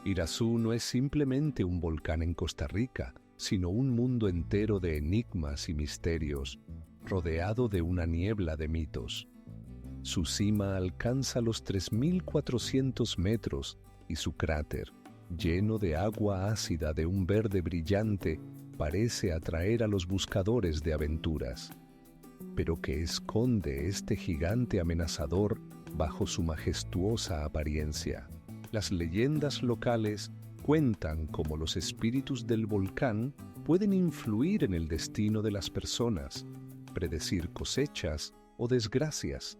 Irazú no es simplemente un volcán en Costa Rica, sino un mundo entero de enigmas y misterios, rodeado de una niebla de mitos. Su cima alcanza los 3.400 metros y su cráter, lleno de agua ácida de un verde brillante, parece atraer a los buscadores de aventuras. Pero ¿qué esconde este gigante amenazador bajo su majestuosa apariencia? Las leyendas locales cuentan cómo los espíritus del volcán pueden influir en el destino de las personas, predecir cosechas o desgracias.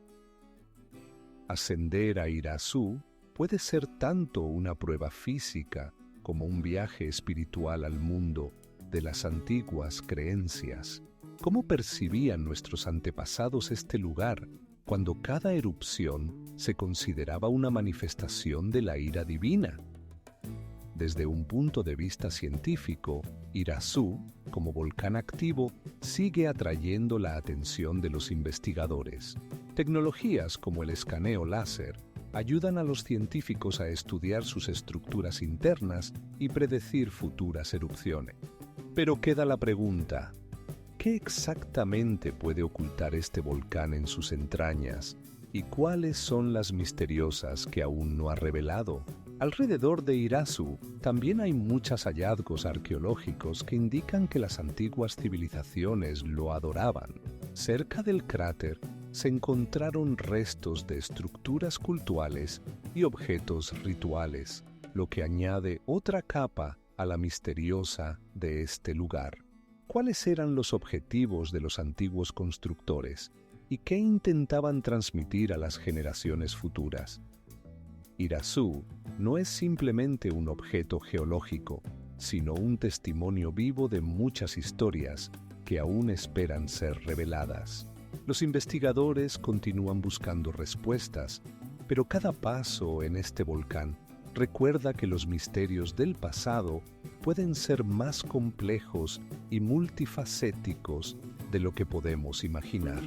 Ascender a Irazú puede ser tanto una prueba física como un viaje espiritual al mundo de las antiguas creencias. ¿Cómo percibían nuestros antepasados este lugar cuando cada erupción se consideraba una manifestación de la ira divina? Desde un punto de vista científico, Irazú, como volcán activo, sigue atrayendo la atención de los investigadores. Tecnologías como el escaneo láser ayudan a los científicos a estudiar sus estructuras internas y predecir futuras erupciones. Pero queda la pregunta: ¿qué exactamente puede ocultar este volcán en sus entrañas? ¿Y cuáles son las misteriosas que aún no ha revelado? Alrededor de Irazú también hay muchos hallazgos arqueológicos que indican que las antiguas civilizaciones lo adoraban. Cerca del cráter se encontraron restos de estructuras cultuales y objetos rituales, lo que añade otra capa a la misteriosa de este lugar. ¿Cuáles eran los objetivos de los antiguos constructores y qué intentaban transmitir a las generaciones futuras? Irazú no es simplemente un objeto geológico, sino un testimonio vivo de muchas historias que aún esperan ser reveladas. Los investigadores continúan buscando respuestas, pero cada paso en este volcán recuerda que los misterios del pasado pueden ser más complejos y multifacéticos de lo que podemos imaginar.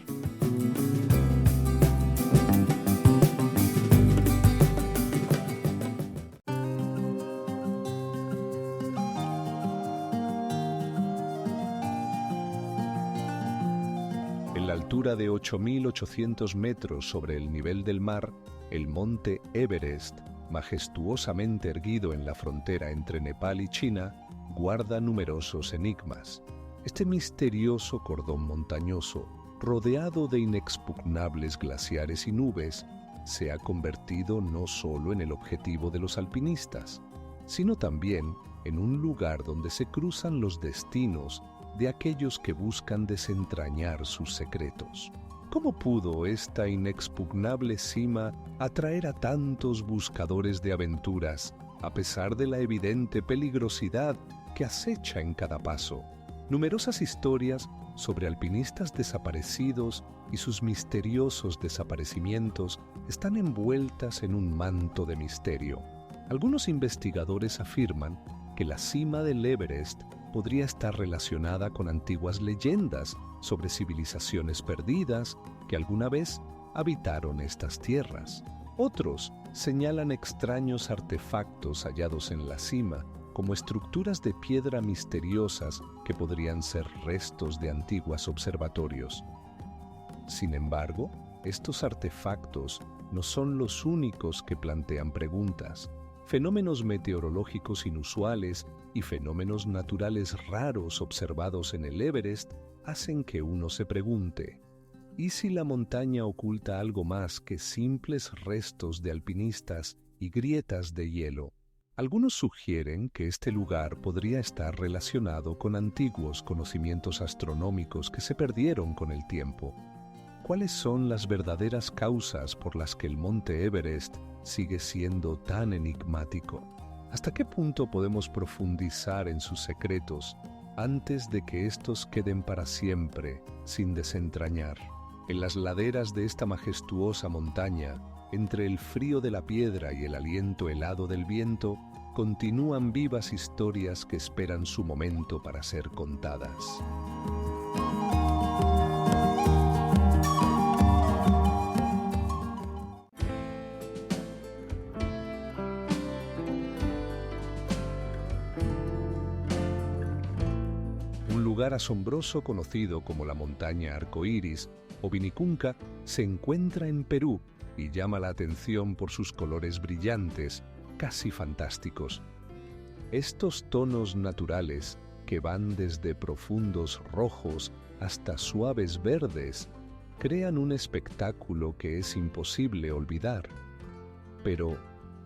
En la altura de 8.800 metros sobre el nivel del mar, el monte Everest, majestuosamente erguido en la frontera entre Nepal y China, guarda numerosos enigmas. Este misterioso cordón montañoso, rodeado de inexpugnables glaciares y nubes, se ha convertido no solo en el objetivo de los alpinistas, sino también en un lugar donde se cruzan los destinos de aquellos que buscan desentrañar sus secretos. ¿Cómo pudo esta inexpugnable cima atraer a tantos buscadores de aventuras, a pesar de la evidente peligrosidad que acecha en cada paso? Numerosas historias sobre alpinistas desaparecidos y sus misteriosos desaparecimientos están envueltas en un manto de misterio. Algunos investigadores afirman que la cima del Everest podría estar relacionada con antiguas leyendas sobre civilizaciones perdidas que alguna vez habitaron estas tierras. Otros señalan extraños artefactos hallados en la cima, como estructuras de piedra misteriosas que podrían ser restos de antiguos observatorios. Sin embargo, estos artefactos no son los únicos que plantean preguntas. Fenómenos meteorológicos inusuales y fenómenos naturales raros observados en el Everest hacen que uno se pregunte: ¿y si la montaña oculta algo más que simples restos de alpinistas y grietas de hielo? Algunos sugieren que este lugar podría estar relacionado con antiguos conocimientos astronómicos que se perdieron con el tiempo. ¿Cuáles son las verdaderas causas por las que el monte Everest sigue siendo tan enigmático? ¿Hasta qué punto podemos profundizar en sus secretos antes de que estos queden para siempre sin desentrañar? En las laderas de esta majestuosa montaña, entre el frío de la piedra y el aliento helado del viento, continúan vivas historias que esperan su momento para ser contadas. lugar asombroso conocido como la montaña arcoíris o Vinicunca se encuentra en Perú y llama la atención por sus colores brillantes, casi fantásticos. Estos tonos naturales, que van desde profundos rojos hasta suaves verdes, crean un espectáculo que es imposible olvidar. Pero,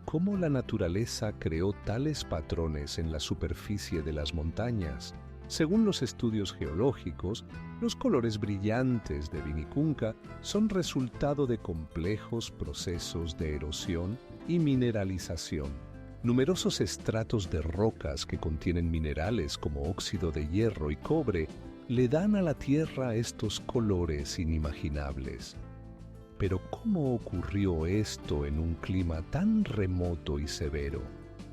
¿cómo la naturaleza creó tales patrones en la superficie de las montañas? Según los estudios geológicos, los colores brillantes de Vinicunca son resultado de complejos procesos de erosión y mineralización. Numerosos estratos de rocas que contienen minerales como óxido de hierro y cobre le dan a la tierra estos colores inimaginables. Pero ¿cómo ocurrió esto en un clima tan remoto y severo?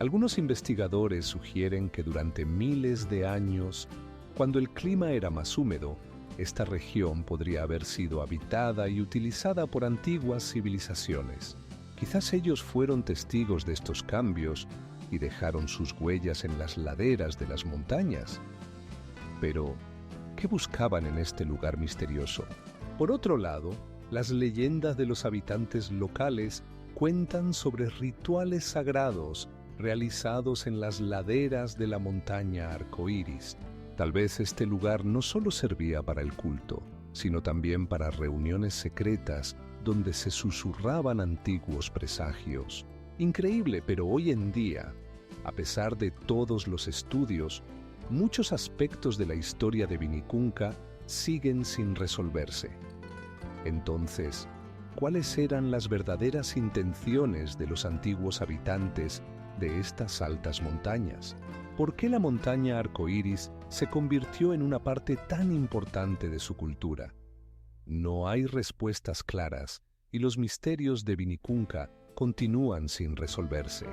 Algunos investigadores sugieren que durante miles de años, cuando el clima era más húmedo, esta región podría haber sido habitada y utilizada por antiguas civilizaciones. Quizás ellos fueron testigos de estos cambios y dejaron sus huellas en las laderas de las montañas. Pero, ¿qué buscaban en este lugar misterioso? Por otro lado, las leyendas de los habitantes locales cuentan sobre rituales sagrados realizados en las laderas de la montaña arcoíris. Tal vez este lugar no solo servía para el culto, sino también para reuniones secretas donde se susurraban antiguos presagios. Increíble, pero hoy en día, a pesar de todos los estudios, muchos aspectos de la historia de Vinicunca siguen sin resolverse. Entonces, ¿cuáles eran las verdaderas intenciones de los antiguos habitantes de estas altas montañas? ¿Por qué la montaña arcoíris se convirtió en una parte tan importante de su cultura? No hay respuestas claras y los misterios de Vinicunca continúan sin resolverse.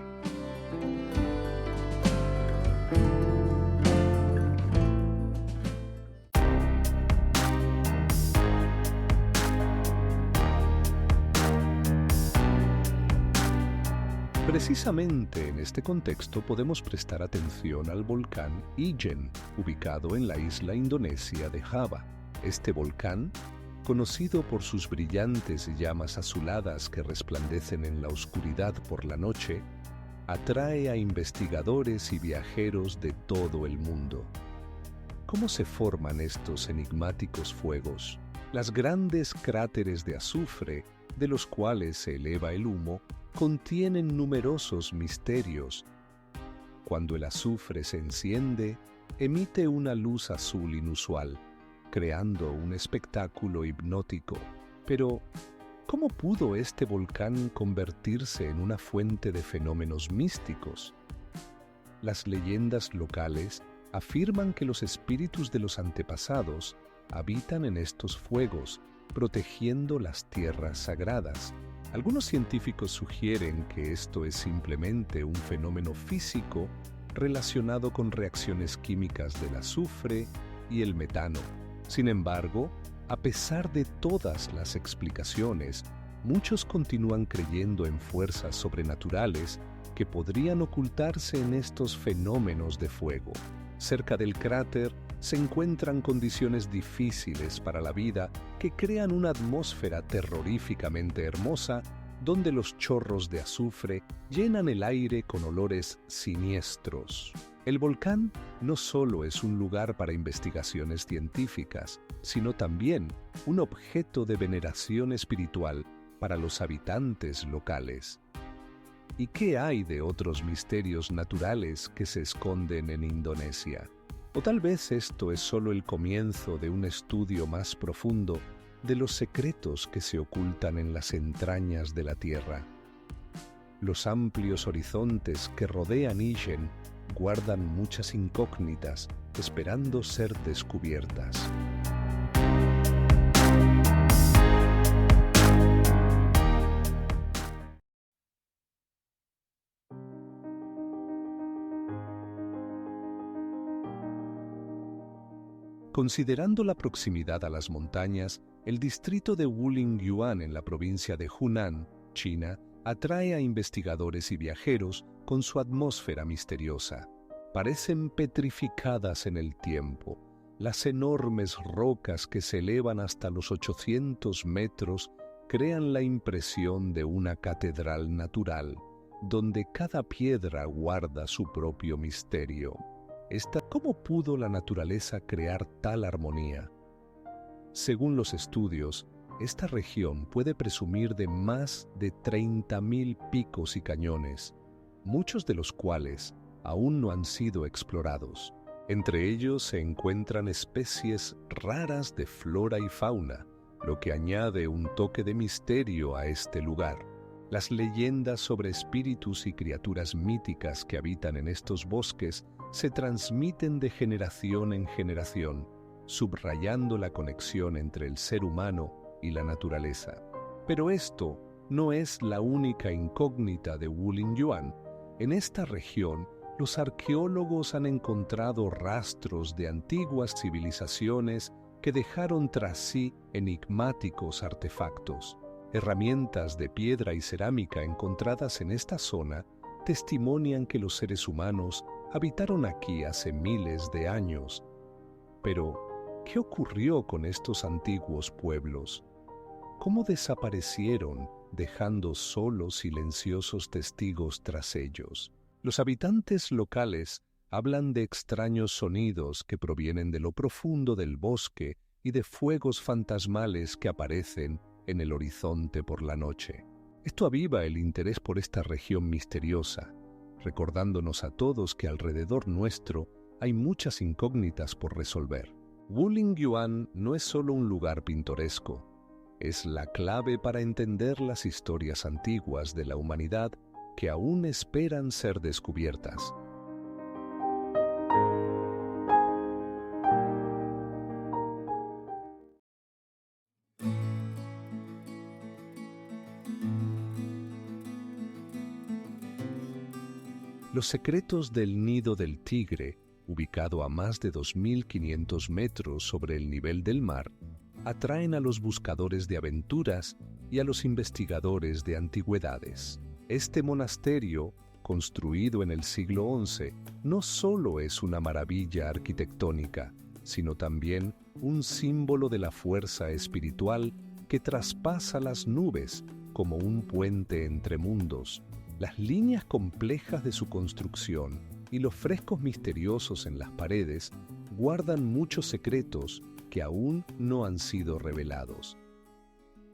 Precisamente en este contexto podemos prestar atención al volcán Ijen, ubicado en la isla indonesia de Java. Este volcán, conocido por sus brillantes llamas azuladas que resplandecen en la oscuridad por la noche, atrae a investigadores y viajeros de todo el mundo. ¿Cómo se forman estos enigmáticos fuegos? Las grandes cráteres de azufre, de los cuales se eleva el humo, contienen numerosos misterios. Cuando el azufre se enciende, emite una luz azul inusual, creando un espectáculo hipnótico. Pero, ¿cómo pudo este volcán convertirse en una fuente de fenómenos místicos? Las leyendas locales afirman que los espíritus de los antepasados habitan en estos fuegos, protegiendo las tierras sagradas. Algunos científicos sugieren que esto es simplemente un fenómeno físico relacionado con reacciones químicas del azufre y el metano. Sin embargo, a pesar de todas las explicaciones, muchos continúan creyendo en fuerzas sobrenaturales que podrían ocultarse en estos fenómenos de fuego. Cerca del cráter se encuentran condiciones difíciles para la vida que crean una atmósfera terroríficamente hermosa donde los chorros de azufre llenan el aire con olores siniestros. El volcán no solo es un lugar para investigaciones científicas, sino también un objeto de veneración espiritual para los habitantes locales. ¿Y qué hay de otros misterios naturales que se esconden en Indonesia? O tal vez esto es solo el comienzo de un estudio más profundo de los secretos que se ocultan en las entrañas de la Tierra. Los amplios horizontes que rodean Ijen guardan muchas incógnitas esperando ser descubiertas. Considerando la proximidad a las montañas, el distrito de Wulingyuan en la provincia de Hunan, China, atrae a investigadores y viajeros con su atmósfera misteriosa. Parecen petrificadas en el tiempo, Las enormes rocas que se elevan hasta los 800 metros crean la impresión de una catedral natural, donde cada piedra guarda su propio misterio. ¿Cómo pudo la naturaleza crear tal armonía? Según los estudios, esta región puede presumir de más de 30.000 picos y cañones, muchos de los cuales aún no han sido explorados. Entre ellos se encuentran especies raras de flora y fauna, lo que añade un toque de misterio a este lugar. Las leyendas sobre espíritus y criaturas míticas que habitan en estos bosques se transmiten de generación en generación, subrayando la conexión entre el ser humano y la naturaleza. Pero esto no es la única incógnita de Wulingyuan. En esta región, los arqueólogos han encontrado rastros de antiguas civilizaciones que dejaron tras sí enigmáticos artefactos. Herramientas de piedra y cerámica encontradas en esta zona testimonian que los seres humanos habitaron aquí hace miles de años. Pero, ¿qué ocurrió con estos antiguos pueblos? ¿Cómo desaparecieron, dejando solo silenciosos testigos tras ellos? Los habitantes locales hablan de extraños sonidos que provienen de lo profundo del bosque y de fuegos fantasmales que aparecen en el horizonte por la noche. Esto aviva el interés por esta región misteriosa, recordándonos a todos que alrededor nuestro hay muchas incógnitas por resolver. Wulingyuan no es solo un lugar pintoresco, es la clave para entender las historias antiguas de la humanidad que aún esperan ser descubiertas. Los secretos del Nido del Tigre, ubicado a más de 2.500 metros sobre el nivel del mar, atraen a los buscadores de aventuras y a los investigadores de antigüedades. Este monasterio, construido en el siglo XI, no solo es una maravilla arquitectónica, sino también un símbolo de la fuerza espiritual que traspasa las nubes como un puente entre mundos. Las líneas complejas de su construcción y los frescos misteriosos en las paredes guardan muchos secretos que aún no han sido revelados.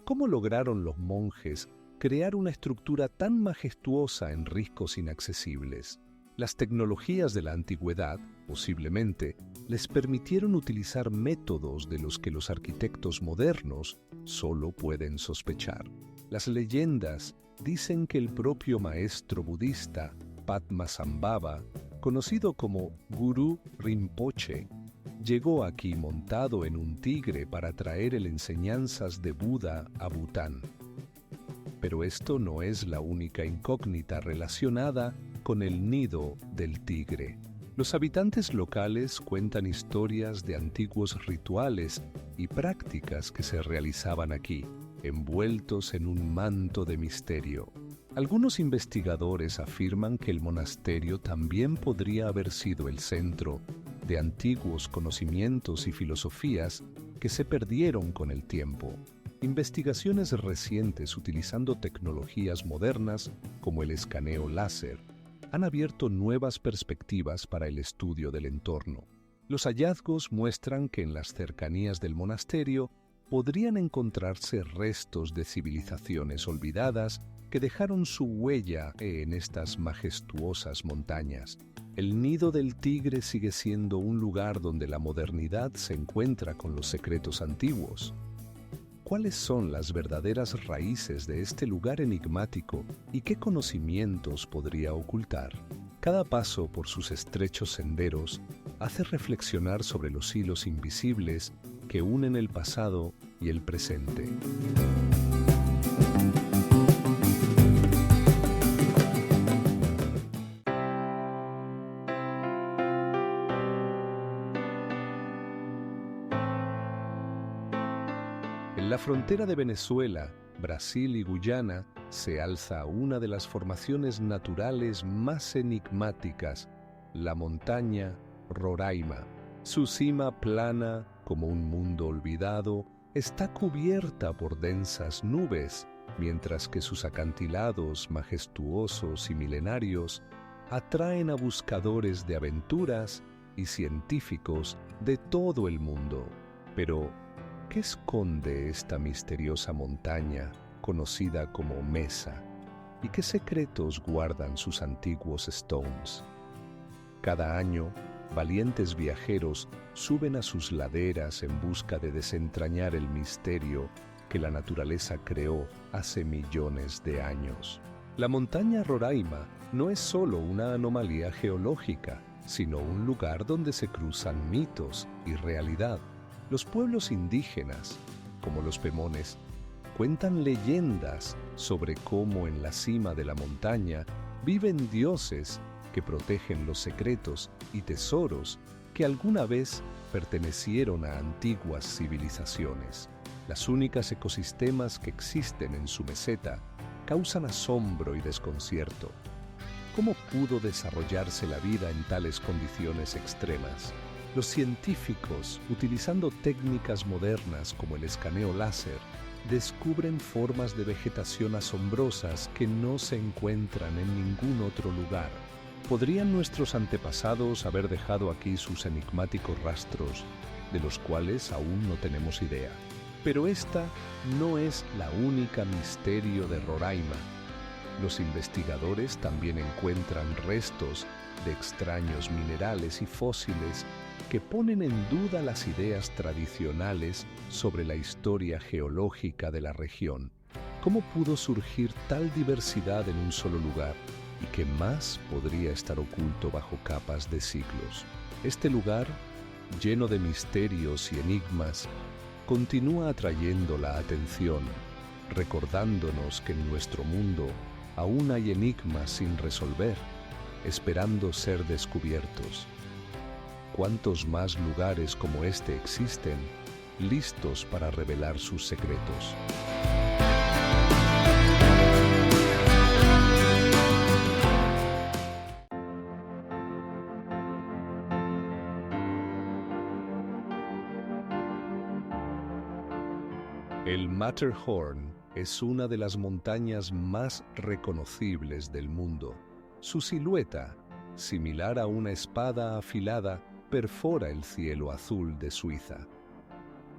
¿Cómo lograron los monjes crear una estructura tan majestuosa en riscos inaccesibles? Las tecnologías de la antigüedad, posiblemente, les permitieron utilizar métodos de los que los arquitectos modernos solo pueden sospechar. Las leyendas dicen que el propio maestro budista Padmasambhava, conocido como Guru Rinpoche, llegó aquí montado en un tigre para traer enseñanzas de Buda a Bután. Pero esto no es la única incógnita relacionada con el nido del tigre. Los habitantes locales cuentan historias de antiguos rituales y prácticas que se realizaban aquí, envueltos en un manto de misterio. Algunos investigadores afirman que el monasterio también podría haber sido el centro de antiguos conocimientos y filosofías que se perdieron con el tiempo. Investigaciones recientes utilizando tecnologías modernas como el escaneo láser han abierto nuevas perspectivas para el estudio del entorno. Los hallazgos muestran que en las cercanías del monasterio podrían encontrarse restos de civilizaciones olvidadas que dejaron su huella en estas majestuosas montañas. El Nido del Tigre sigue siendo un lugar donde la modernidad se encuentra con los secretos antiguos. ¿Cuáles son las verdaderas raíces de este lugar enigmático y qué conocimientos podría ocultar? Cada paso por sus estrechos senderos hace reflexionar sobre los hilos invisibles que unen el pasado y el presente. En la frontera de Venezuela, Brasil y Guyana se alza una de las formaciones naturales más enigmáticas, la montaña Roraima. Su cima plana, como un mundo olvidado, está cubierta por densas nubes, mientras que sus acantilados majestuosos y milenarios atraen a buscadores de aventuras y científicos de todo el mundo. Pero, ¿qué esconde esta misteriosa montaña conocida como Mesa? ¿Y qué secretos guardan sus antiguos stones? Cada año, valientes viajeros suben a sus laderas en busca de desentrañar el misterio que la naturaleza creó hace millones de años. La montaña Roraima no es solo una anomalía geológica, sino un lugar donde se cruzan mitos y realidad. Los pueblos indígenas, como los Pemones, cuentan leyendas sobre cómo en la cima de la montaña viven dioses que protegen los secretos y tesoros que alguna vez pertenecieron a antiguas civilizaciones. Las únicas ecosistemas que existen en su meseta causan asombro y desconcierto. ¿Cómo pudo desarrollarse la vida en tales condiciones extremas? Los científicos, utilizando técnicas modernas como el escaneo láser, descubren formas de vegetación asombrosas que no se encuentran en ningún otro lugar. ¿Podrían nuestros antepasados haber dejado aquí sus enigmáticos rastros, de los cuales aún no tenemos idea? Pero esta no es la única misterio de Roraima. Los investigadores también encuentran restos de extraños minerales y fósiles que ponen en duda las ideas tradicionales sobre la historia geológica de la región. ¿Cómo pudo surgir tal diversidad en un solo lugar? ¿Y qué más podría estar oculto bajo capas de siglos? Este lugar, lleno de misterios y enigmas, continúa atrayendo la atención, recordándonos que en nuestro mundo aún hay enigmas sin resolver, esperando ser descubiertos. ¿Cuántos más lugares como este existen, listos para revelar sus secretos? El Matterhorn es una de las montañas más reconocibles del mundo. Su silueta, similar a una espada afilada, perfora el cielo azul de Suiza.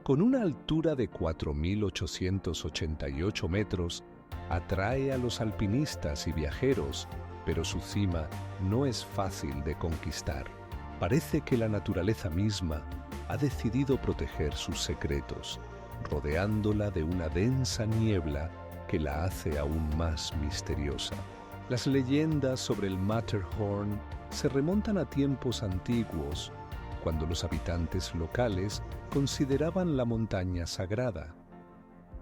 Con una altura de 4.888 metros, atrae a los alpinistas y viajeros, pero su cima no es fácil de conquistar. Parece que la naturaleza misma ha decidido proteger sus secretos, rodeándola de una densa niebla que la hace aún más misteriosa. Las leyendas sobre el Matterhorn se remontan a tiempos antiguos, cuando los habitantes locales consideraban la montaña sagrada.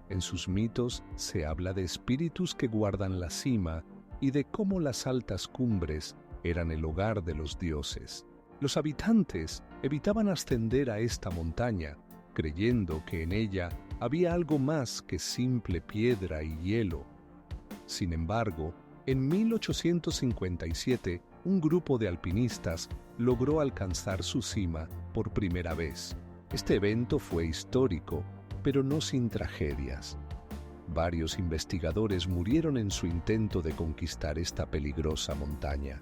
En sus mitos se habla de espíritus que guardan la cima y de cómo las altas cumbres eran el hogar de los dioses. Los habitantes evitaban ascender a esta montaña, creyendo que en ella había algo más que simple piedra y hielo. Sin embargo, en 1857, un grupo de alpinistas logró alcanzar su cima por primera vez. Este evento fue histórico, pero no sin tragedias. Varios investigadores murieron en su intento de conquistar esta peligrosa montaña.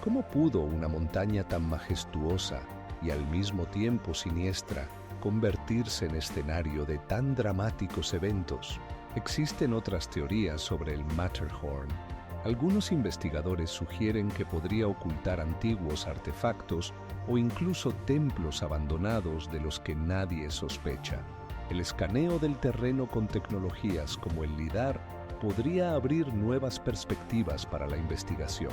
¿Cómo pudo una montaña tan majestuosa y al mismo tiempo siniestra convertirse en escenario de tan dramáticos eventos? Existen otras teorías sobre el Matterhorn. Algunos investigadores sugieren que podría ocultar antiguos artefactos o incluso templos abandonados de los que nadie sospecha. El escaneo del terreno con tecnologías como el LIDAR podría abrir nuevas perspectivas para la investigación.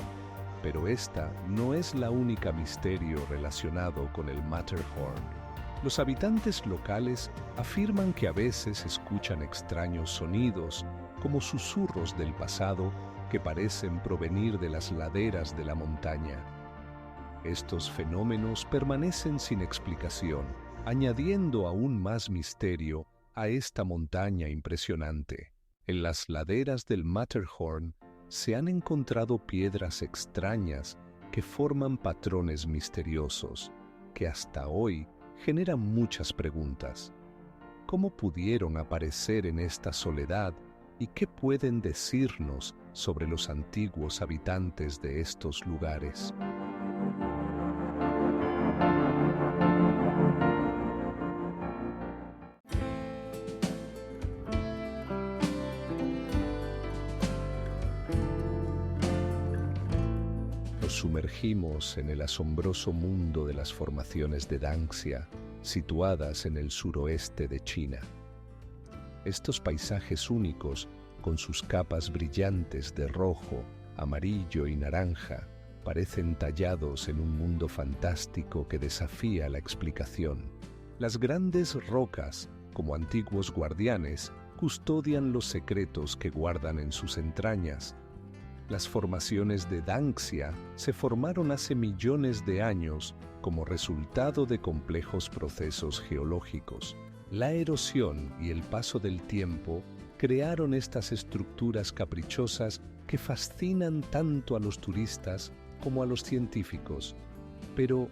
Pero esta no es la única misterio relacionado con el Matterhorn. Los habitantes locales afirman que a veces escuchan extraños sonidos, como susurros del pasado, que parecen provenir de las laderas de la montaña. Estos fenómenos permanecen sin explicación, añadiendo aún más misterio a esta montaña impresionante. En las laderas del Matterhorn se han encontrado piedras extrañas que forman patrones misteriosos. que hasta hoy genera muchas preguntas. ¿Cómo pudieron aparecer en esta soledad y qué pueden decirnos sobre los antiguos habitantes de estos lugares? Nos sumergimos en el asombroso mundo de las formaciones de Danxia, situadas en el suroeste de China. Estos paisajes únicos, con sus capas brillantes de rojo, amarillo y naranja, parecen tallados en un mundo fantástico que desafía la explicación. Las grandes rocas, como antiguos guardianes, custodian los secretos que guardan en sus entrañas. Las formaciones de Danxia se formaron hace millones de años como resultado de complejos procesos geológicos. La erosión y el paso del tiempo crearon estas estructuras caprichosas que fascinan tanto a los turistas como a los científicos. Pero,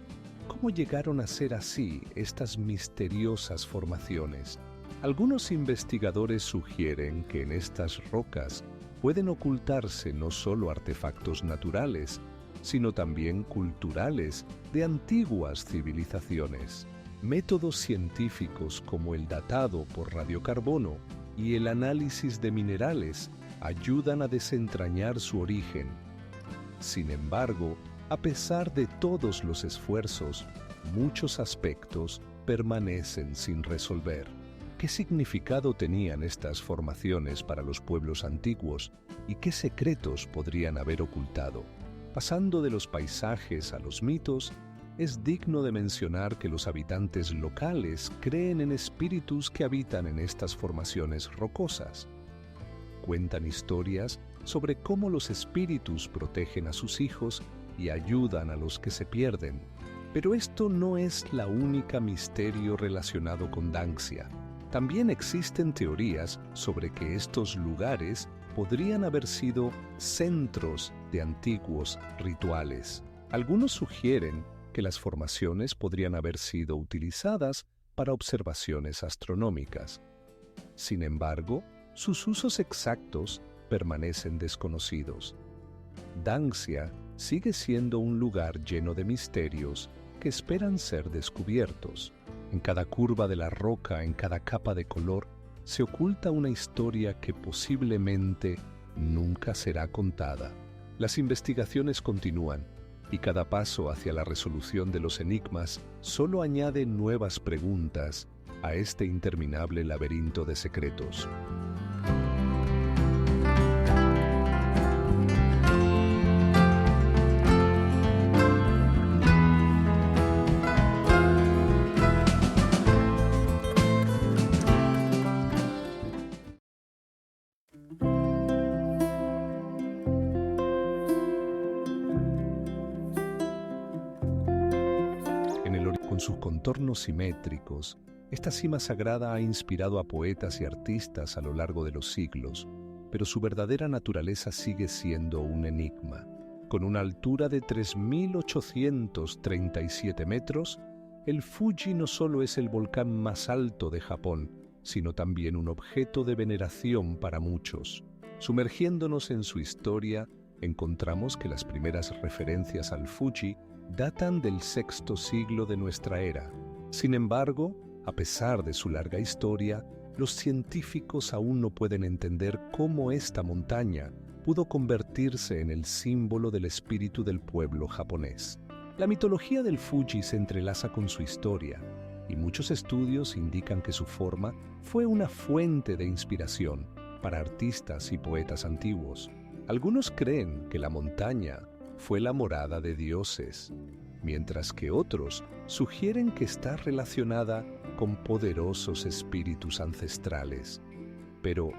¿cómo llegaron a ser así estas misteriosas formaciones? Algunos investigadores sugieren que en estas rocas pueden ocultarse no solo artefactos naturales, sino también culturales de antiguas civilizaciones. Métodos científicos como el datado por radiocarbono y el análisis de minerales ayudan a desentrañar su origen. Sin embargo, a pesar de todos los esfuerzos, muchos aspectos permanecen sin resolver. ¿Qué significado tenían estas formaciones para los pueblos antiguos y qué secretos podrían haber ocultado? Pasando de los paisajes a los mitos, es digno de mencionar que los habitantes locales creen en espíritus que habitan en estas formaciones rocosas. Cuentan historias sobre cómo los espíritus protegen a sus hijos y ayudan a los que se pierden. Pero esto no es la única misterio relacionado con Danxia. También existen teorías sobre que estos lugares podrían haber sido centros de antiguos rituales. Algunos sugieren que las formaciones podrían haber sido utilizadas para observaciones astronómicas. Sin embargo, sus usos exactos permanecen desconocidos. Danxia sigue siendo un lugar lleno de misterios que esperan ser descubiertos. En cada curva de la roca, en cada capa de color, se oculta una historia que posiblemente nunca será contada. Las investigaciones continúan, y cada paso hacia la resolución de los enigmas solo añade nuevas preguntas a este interminable laberinto de secretos. Con sus contornos simétricos, esta cima sagrada ha inspirado a poetas y artistas a lo largo de los siglos, pero su verdadera naturaleza sigue siendo un enigma. Con una altura de 3.837 metros, el Fuji no solo es el volcán más alto de Japón, sino también un objeto de veneración para muchos. Sumergiéndonos en su historia, encontramos que las primeras referencias al Fuji datan del sexto siglo de nuestra era. Sin embargo, a pesar de su larga historia, los científicos aún no pueden entender cómo esta montaña pudo convertirse en el símbolo del espíritu del pueblo japonés. La mitología del Fuji se entrelaza con su historia, y muchos estudios indican que su forma fue una fuente de inspiración para artistas y poetas antiguos. Algunos creen que la montaña fue la morada de dioses, mientras que otros sugieren que está relacionada con poderosos espíritus ancestrales. Pero,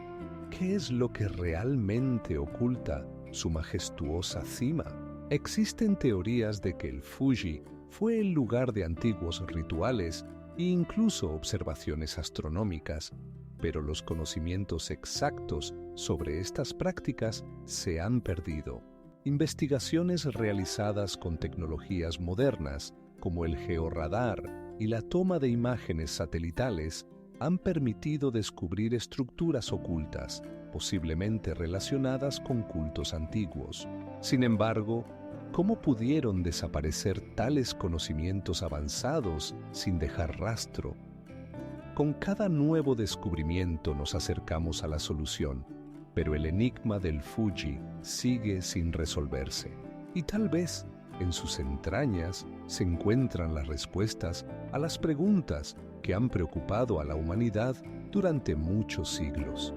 ¿qué es lo que realmente oculta su majestuosa cima? Existen teorías de que el Fuji fue el lugar de antiguos rituales e incluso observaciones astronómicas, pero los conocimientos exactos sobre estas prácticas se han perdido. Investigaciones realizadas con tecnologías modernas como el georradar y la toma de imágenes satelitales, han permitido descubrir estructuras ocultas, posiblemente relacionadas con cultos antiguos. Sin embargo, ¿cómo pudieron desaparecer tales conocimientos avanzados sin dejar rastro? Con cada nuevo descubrimiento nos acercamos a la solución, pero el enigma del Fuji sigue sin resolverse. Y tal vez en sus entrañas se encuentran las respuestas a las preguntas que han preocupado a la humanidad durante muchos siglos.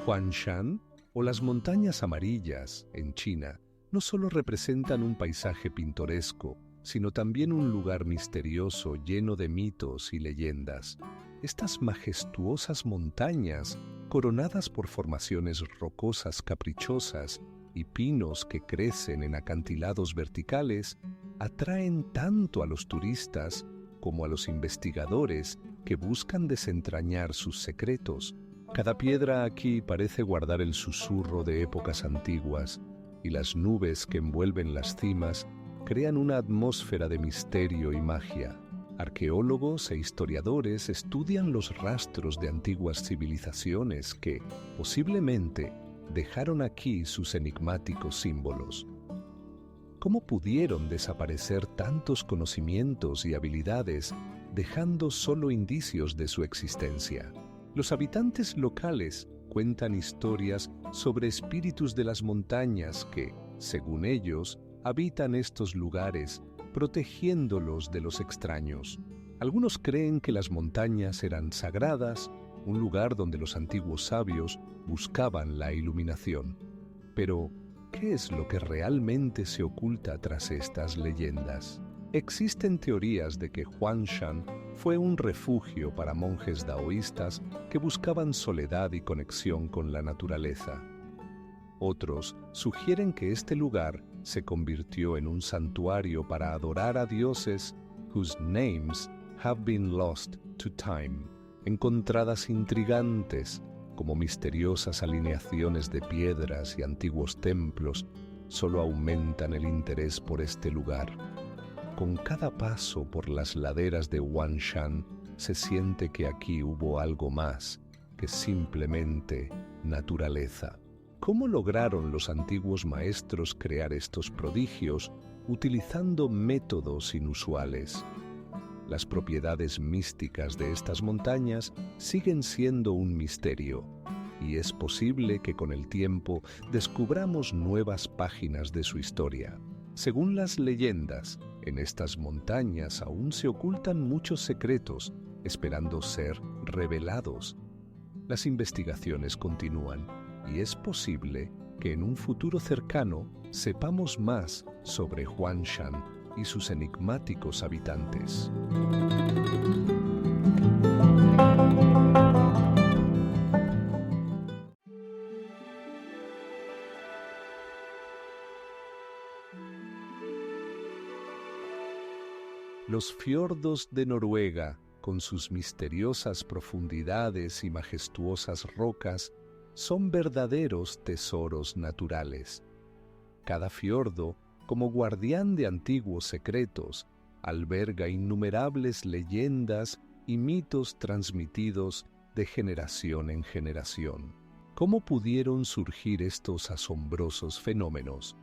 Huangshan, o las montañas amarillas, en China, no solo representan un paisaje pintoresco, sino también un lugar misterioso lleno de mitos y leyendas. Estas majestuosas montañas, coronadas por formaciones rocosas caprichosas y pinos que crecen en acantilados verticales, atraen tanto a los turistas como a los investigadores que buscan desentrañar sus secretos. Cada piedra aquí parece guardar el susurro de épocas antiguas, y las nubes que envuelven las cimas crean una atmósfera de misterio y magia. Arqueólogos e historiadores estudian los rastros de antiguas civilizaciones que, posiblemente, dejaron aquí sus enigmáticos símbolos. ¿Cómo pudieron desaparecer tantos conocimientos y habilidades, dejando solo indicios de su existencia? Los habitantes locales cuentan historias sobre espíritus de las montañas que, según ellos, habitan estos lugares, protegiéndolos de los extraños. Algunos creen que las montañas eran sagradas, un lugar donde los antiguos sabios buscaban la iluminación. Pero, ¿qué es lo que realmente se oculta tras estas leyendas? Existen teorías de que Huangshan fue un refugio para monjes daoístas que buscaban soledad y conexión con la naturaleza. Otros sugieren que este lugar se convirtió en un santuario para adorar a dioses whose names have been lost to time. Encontradas intrigantes, como misteriosas alineaciones de piedras y antiguos templos, solo aumentan el interés por este lugar. Con cada paso por las laderas de Huangshan, se siente que aquí hubo algo más que simplemente naturaleza. ¿Cómo lograron los antiguos maestros crear estos prodigios utilizando métodos inusuales? Las propiedades místicas de estas montañas siguen siendo un misterio, y es posible que con el tiempo descubramos nuevas páginas de su historia. Según las leyendas, en estas montañas aún se ocultan muchos secretos, esperando ser revelados. Las investigaciones continúan, y es posible que en un futuro cercano sepamos más sobre Huangshan y sus enigmáticos habitantes. Los fiordos de Noruega, con sus misteriosas profundidades y majestuosas rocas, son verdaderos tesoros naturales. Cada fiordo, como guardián de antiguos secretos, alberga innumerables leyendas y mitos transmitidos de generación en generación. ¿Cómo pudieron surgir estos asombrosos fenómenos?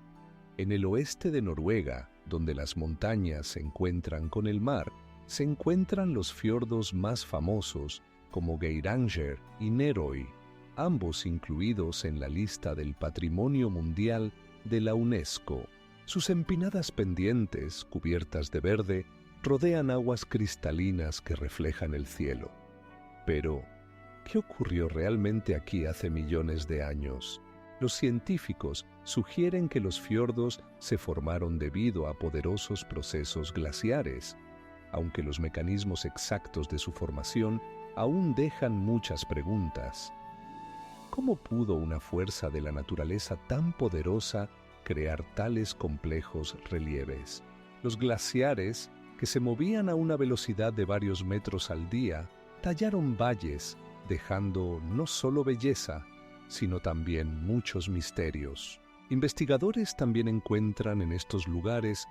En el oeste de Noruega, donde las montañas se encuentran con el mar, se encuentran los fiordos más famosos como Geiranger y Nerøy, ambos incluidos en la lista del Patrimonio Mundial de la UNESCO. Sus empinadas pendientes, cubiertas de verde, rodean aguas cristalinas que reflejan el cielo. Pero, ¿qué ocurrió realmente aquí hace millones de años? Los científicos sugieren que los fiordos se formaron debido a poderosos procesos glaciares, aunque los mecanismos exactos de su formación aún dejan muchas preguntas. ¿Cómo pudo una fuerza de la naturaleza tan poderosa crear tales complejos relieves? Los glaciares, que se movían a una velocidad de varios metros al día, tallaron valles, dejando no solo belleza, sino también muchos misterios. Investigadores también encuentran en estos lugares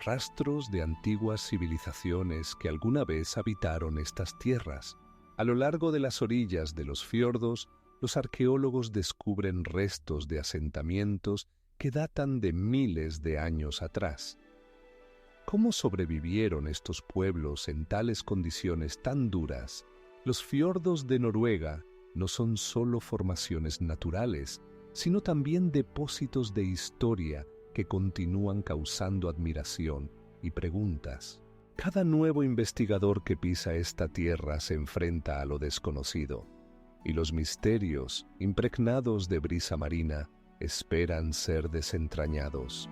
rastros de antiguas civilizaciones que alguna vez habitaron estas tierras. A lo largo de las orillas de los fiordos, los arqueólogos descubren restos de asentamientos que datan de miles de años atrás. ¿Cómo sobrevivieron estos pueblos en tales condiciones tan duras? Los fiordos de Noruega no son solo formaciones naturales, sino también depósitos de historia que continúan causando admiración y preguntas. Cada nuevo investigador que pisa esta tierra se enfrenta a lo desconocido, y los misterios, impregnados de brisa marina, esperan ser desentrañados.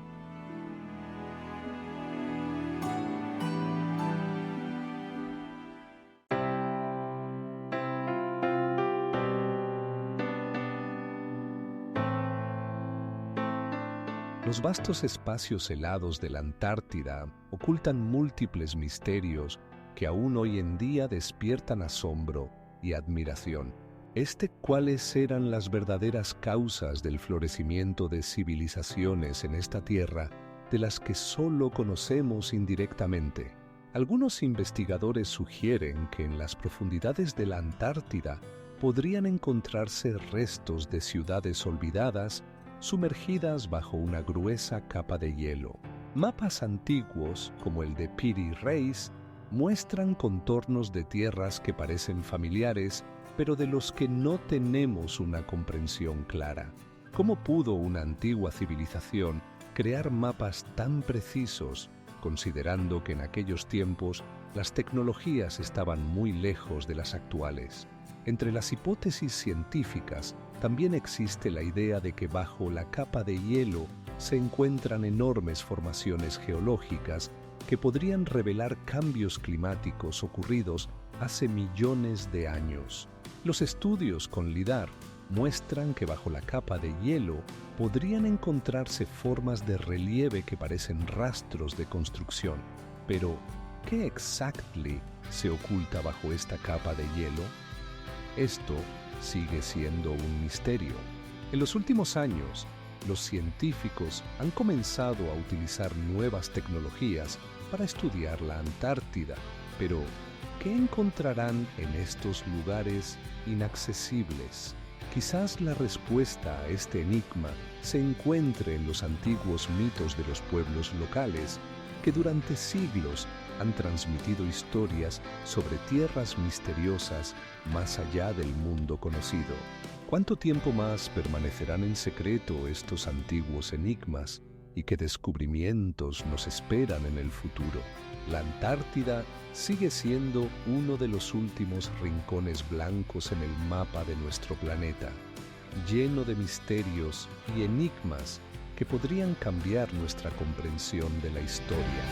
Los vastos espacios helados de la Antártida ocultan múltiples misterios que aún hoy en día despiertan asombro y admiración. ¿Cuáles eran las verdaderas causas del florecimiento de civilizaciones en esta tierra de las que solo conocemos indirectamente? Algunos investigadores sugieren que en las profundidades de la Antártida podrían encontrarse restos de ciudades olvidadas sumergidas bajo una gruesa capa de hielo. Mapas antiguos, como el de Piri Reis, muestran contornos de tierras que parecen familiares, pero de los que no tenemos una comprensión clara. ¿Cómo pudo una antigua civilización crear mapas tan precisos, considerando que en aquellos tiempos las tecnologías estaban muy lejos de las actuales? Entre las hipótesis científicas también existe la idea de que bajo la capa de hielo se encuentran enormes formaciones geológicas que podrían revelar cambios climáticos ocurridos hace millones de años. Los estudios con LIDAR muestran que bajo la capa de hielo podrían encontrarse formas de relieve que parecen rastros de construcción. Pero, ¿qué exactamente se oculta bajo esta capa de hielo? Esto sigue siendo un misterio. En los últimos años, los científicos han comenzado a utilizar nuevas tecnologías para estudiar la Antártida, pero ¿qué encontrarán en estos lugares inaccesibles? Quizás la respuesta a este enigma se encuentre en los antiguos mitos de los pueblos locales que durante siglos han transmitido historias sobre tierras misteriosas más allá del mundo conocido. ¿Cuánto tiempo más permanecerán en secreto estos antiguos enigmas y qué descubrimientos nos esperan en el futuro? La Antártida sigue siendo uno de los últimos rincones blancos en el mapa de nuestro planeta, lleno de misterios y enigmas que podrían cambiar nuestra comprensión de la historia.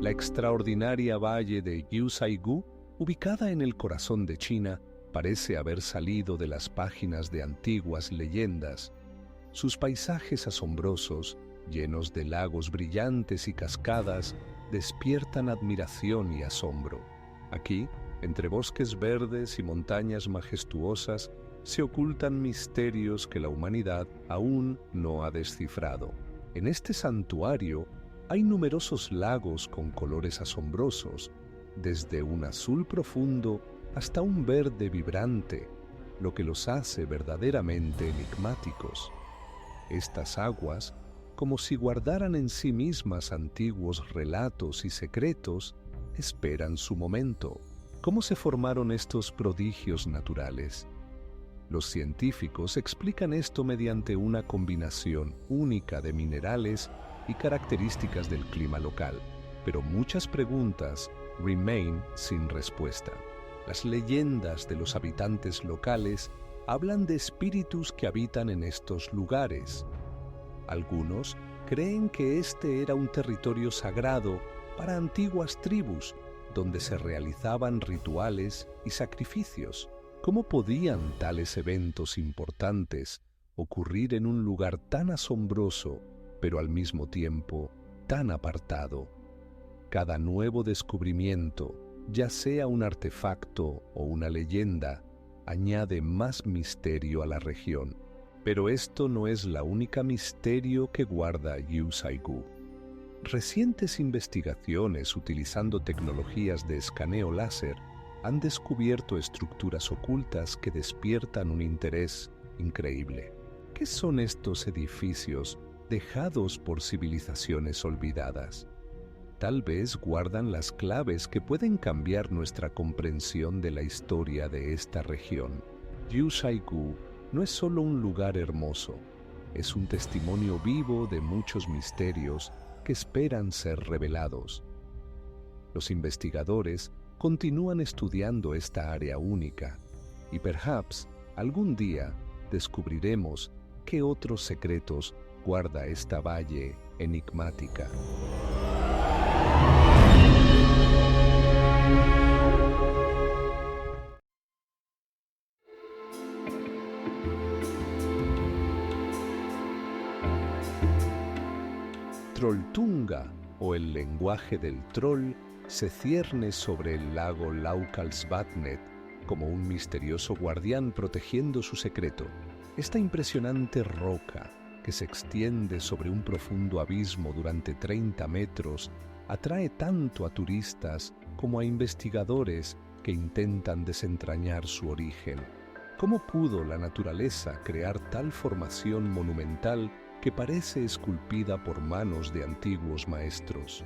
La extraordinaria valle de Yuuzhaigou, ubicada en el corazón de China, parece haber salido de las páginas de antiguas leyendas. Sus paisajes asombrosos, llenos de lagos brillantes y cascadas, despiertan admiración y asombro. Aquí, entre bosques verdes y montañas majestuosas, se ocultan misterios que la humanidad aún no ha descifrado. En este santuario hay numerosos lagos con colores asombrosos, desde un azul profundo hasta un verde vibrante, lo que los hace verdaderamente enigmáticos. Estas aguas, como si guardaran en sí mismas antiguos relatos y secretos, esperan su momento. ¿Cómo se formaron estos prodigios naturales? Los científicos explican esto mediante una combinación única de minerales y características del clima local, pero muchas preguntas remain sin respuesta. Las leyendas de los habitantes locales hablan de espíritus que habitan en estos lugares. Algunos creen que este era un territorio sagrado para antiguas tribus, donde se realizaban rituales y sacrificios. ¿Cómo podían tales eventos importantes ocurrir en un lugar tan asombroso, pero al mismo tiempo tan apartado? Cada nuevo descubrimiento, ya sea un artefacto o una leyenda, añade más misterio a la región. Pero esto no es la única misterio que guarda Yew-Saigu. Recientes investigaciones utilizando tecnologías de escaneo láser han descubierto estructuras ocultas que despiertan un interés increíble. ¿Qué son estos edificios dejados por civilizaciones olvidadas? Tal vez guardan las claves que pueden cambiar nuestra comprensión de la historia de esta región. Yew-Saigu no es solo un lugar hermoso, es un testimonio vivo de muchos misterios que esperan ser revelados. Los investigadores continúan estudiando esta área única y perhaps algún día descubriremos qué otros secretos guarda esta valle enigmática. Trolltunga, o el lenguaje del troll, se cierne sobre el lago Lauchalsvatnet como un misterioso guardián protegiendo su secreto. Esta impresionante roca, que se extiende sobre un profundo abismo durante 30 metros, atrae tanto a turistas como a investigadores que intentan desentrañar su origen. ¿Cómo pudo la naturaleza crear tal formación monumental que parece esculpida por manos de antiguos maestros?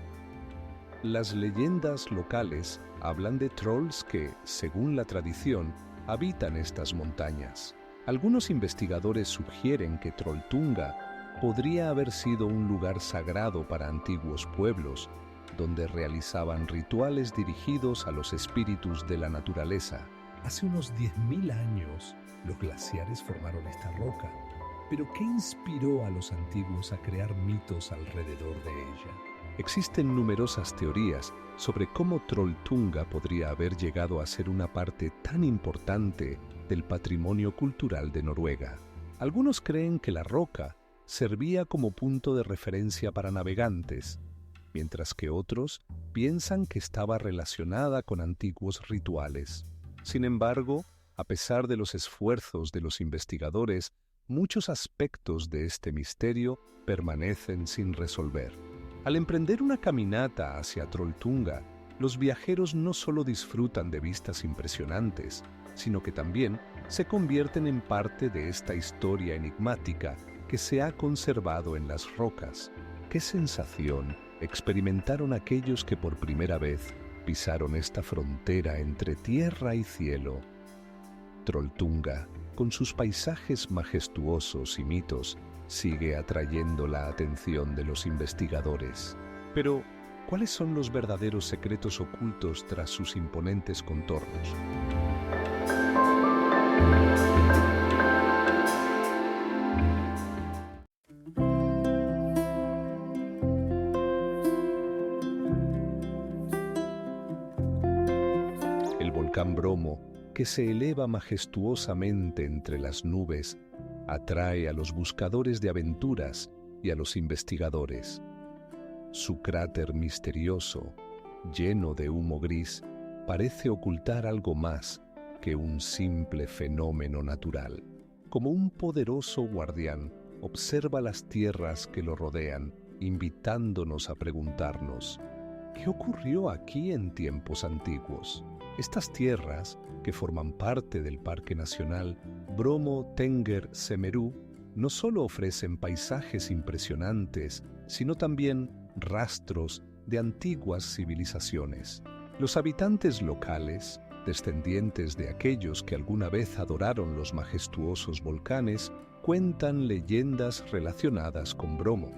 Las leyendas locales hablan de trolls que, según la tradición, habitan estas montañas. Algunos investigadores sugieren que Trolltunga podría haber sido un lugar sagrado para antiguos pueblos, donde realizaban rituales dirigidos a los espíritus de la naturaleza. Hace unos 10.000 años, los glaciares formaron esta roca. Pero ¿qué inspiró a los antiguos a crear mitos alrededor de ella? Existen numerosas teorías sobre cómo Trolltunga podría haber llegado a ser una parte tan importante del patrimonio cultural de Noruega. Algunos creen que la roca servía como punto de referencia para navegantes, mientras que otros piensan que estaba relacionada con antiguos rituales. Sin embargo, a pesar de los esfuerzos de los investigadores, muchos aspectos de este misterio permanecen sin resolver. Al emprender una caminata hacia Trolltunga, los viajeros no solo disfrutan de vistas impresionantes, sino que también se convierten en parte de esta historia enigmática que se ha conservado en las rocas. ¿Qué sensación experimentaron aquellos que por primera vez pisaron esta frontera entre tierra y cielo? Trolltunga, con sus paisajes majestuosos y mitos, sigue atrayendo la atención de los investigadores. Pero, ¿cuáles son los verdaderos secretos ocultos tras sus imponentes contornos? El volcán Bromo, que se eleva majestuosamente entre las nubes, atrae a los buscadores de aventuras y a los investigadores. Su cráter misterioso, lleno de humo gris, parece ocultar algo más que un simple fenómeno natural. Como un poderoso guardián, observa las tierras que lo rodean, invitándonos a preguntarnos, ¿qué ocurrió aquí en tiempos antiguos? Estas tierras, que forman parte del Parque Nacional Bromo-Tengger-Semeru, no solo ofrecen paisajes impresionantes, sino también rastros de antiguas civilizaciones. Los habitantes locales, descendientes de aquellos que alguna vez adoraron los majestuosos volcanes, cuentan leyendas relacionadas con Bromo.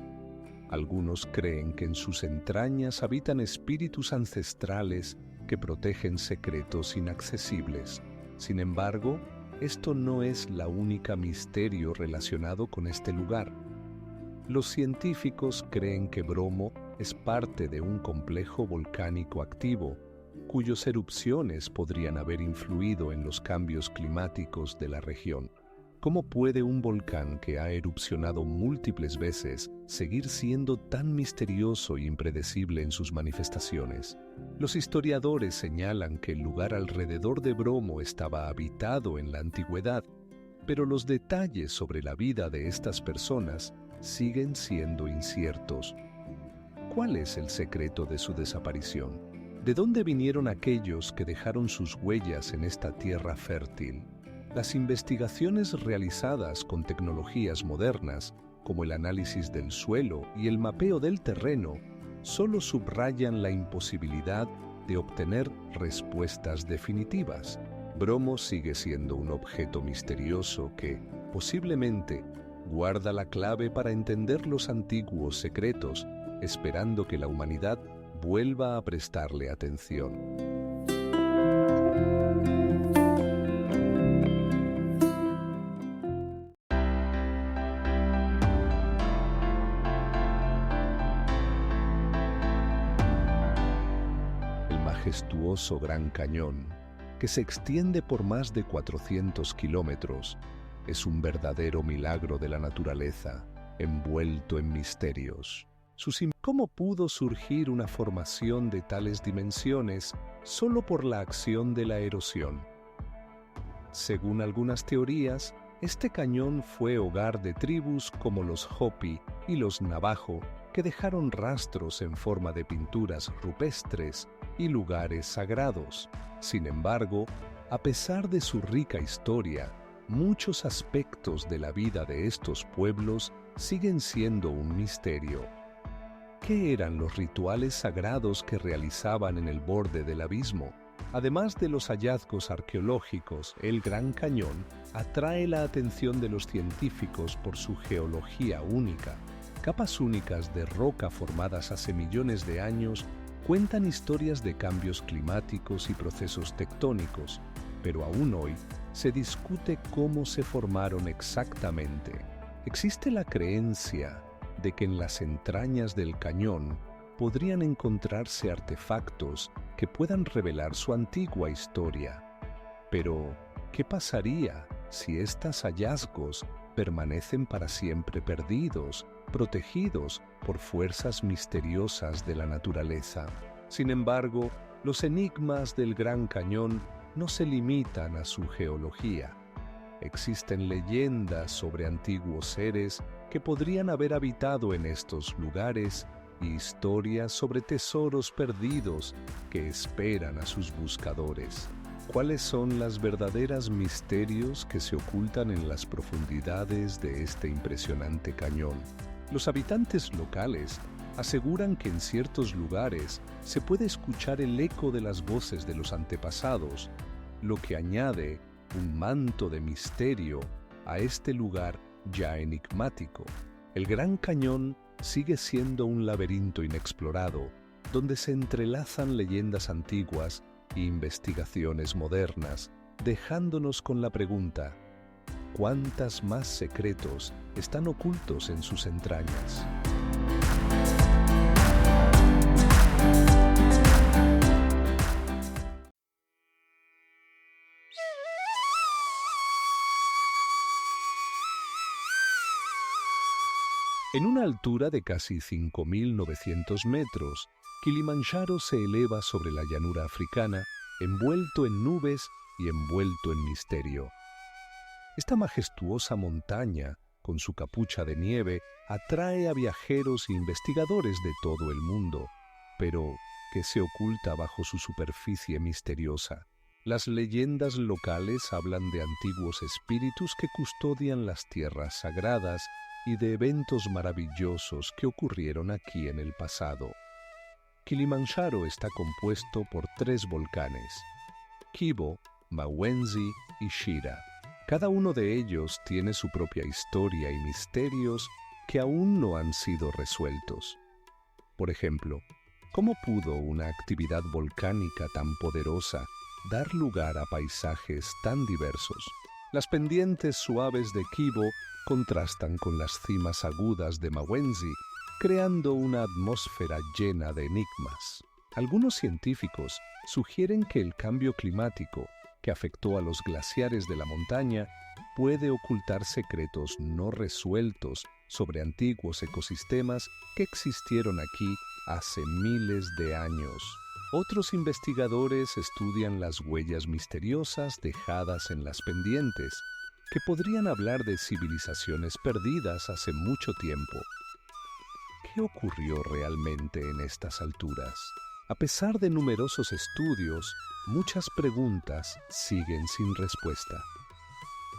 Algunos creen que en sus entrañas habitan espíritus ancestrales que protegen secretos inaccesibles. Sin embargo, esto no es la única misterio relacionado con este lugar. Los científicos creen que Bromo es parte de un complejo volcánico activo, cuyas erupciones podrían haber influido en los cambios climáticos de la región. ¿Cómo puede un volcán que ha erupcionado múltiples veces seguir siendo tan misterioso e impredecible en sus manifestaciones? Los historiadores señalan que el lugar alrededor de Bromo estaba habitado en la antigüedad, pero los detalles sobre la vida de estas personas siguen siendo inciertos. ¿Cuál es el secreto de su desaparición? ¿De dónde vinieron aquellos que dejaron sus huellas en esta tierra fértil? Las investigaciones realizadas con tecnologías modernas, como el análisis del suelo y el mapeo del terreno, solo subrayan la imposibilidad de obtener respuestas definitivas. Bromo sigue siendo un objeto misterioso que, posiblemente, guarda la clave para entender los antiguos secretos, esperando que la humanidad vuelva a prestarle atención. El majestuoso Gran Cañón, que se extiende por más de 400 kilómetros, es un verdadero milagro de la naturaleza, envuelto en misterios. ¿Cómo pudo surgir una formación de tales dimensiones solo por la acción de la erosión? Según algunas teorías, este cañón fue hogar de tribus como los Hopi y los Navajo, que dejaron rastros en forma de pinturas rupestres y lugares sagrados. Sin embargo, a pesar de su rica historia, muchos aspectos de la vida de estos pueblos siguen siendo un misterio. ¿Qué eran los rituales sagrados que realizaban en el borde del abismo? Además de los hallazgos arqueológicos, el Gran Cañón atrae la atención de los científicos por su geología única. Capas únicas de roca formadas hace millones de años cuentan historias de cambios climáticos y procesos tectónicos, pero aún hoy se discute cómo se formaron exactamente. Existe la creencia de que en las entrañas del cañón podrían encontrarse artefactos que puedan revelar su antigua historia. Pero, ¿qué pasaría si estos hallazgos permanecen para siempre perdidos, protegidos por fuerzas misteriosas de la naturaleza? Sin embargo, los enigmas del Gran Cañón no se limitan a su geología. Existen leyendas sobre antiguos seres que podrían haber habitado en estos lugares y historias sobre tesoros perdidos que esperan a sus buscadores. ¿Cuáles son los verdaderos misterios que se ocultan en las profundidades de este impresionante cañón? Los habitantes locales aseguran que en ciertos lugares se puede escuchar el eco de las voces de los antepasados, lo que añade un manto de misterio a este lugar ya enigmático. El Gran Cañón sigue siendo un laberinto inexplorado, donde se entrelazan leyendas antiguas e investigaciones modernas, dejándonos con la pregunta: ¿cuántos más secretos están ocultos en sus entrañas? En una altura de casi 5.900 metros, Kilimanjaro se eleva sobre la llanura africana, envuelto en nubes y envuelto en misterio. Esta majestuosa montaña, con su capucha de nieve, atrae a viajeros e investigadores de todo el mundo, pero ¿qué se oculta bajo su superficie misteriosa? Las leyendas locales hablan de antiguos espíritus que custodian las tierras sagradas y de eventos maravillosos que ocurrieron aquí en el pasado. Kilimanjaro está compuesto por 3 volcanes: Kibo, Mawenzi y Shira. Cada uno de ellos tiene su propia historia y misterios que aún no han sido resueltos. Por ejemplo, ¿cómo pudo una actividad volcánica tan poderosa dar lugar a paisajes tan diversos? Las pendientes suaves de Kibo contrastan con las cimas agudas de Mawenzi, creando una atmósfera llena de enigmas. Algunos científicos sugieren que el cambio climático que afectó a los glaciares de la montaña puede ocultar secretos no resueltos sobre antiguos ecosistemas que existieron aquí hace miles de años. Otros investigadores estudian las huellas misteriosas dejadas en las pendientes, que podrían hablar de civilizaciones perdidas hace mucho tiempo. ¿Qué ocurrió realmente en estas alturas? A pesar de numerosos estudios, muchas preguntas siguen sin respuesta.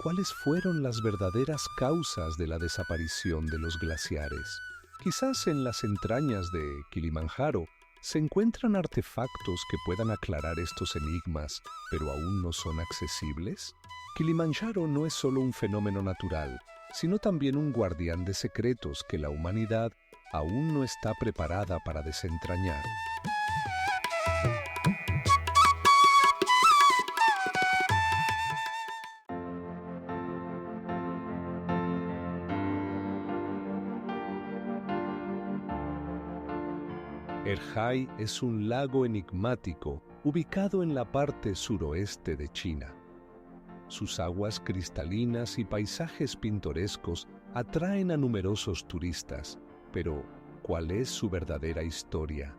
¿Cuáles fueron las verdaderas causas de la desaparición de los glaciares? Quizás en las entrañas de Kilimanjaro se encuentran artefactos que puedan aclarar estos enigmas, pero aún no son accesibles. Kilimanjaro no es solo un fenómeno natural, sino también un guardián de secretos que la humanidad aún no está preparada para desentrañar. Erhai es un lago enigmático ubicado en la parte suroeste de China. Sus aguas cristalinas y paisajes pintorescos atraen a numerosos turistas, pero ¿cuál es su verdadera historia?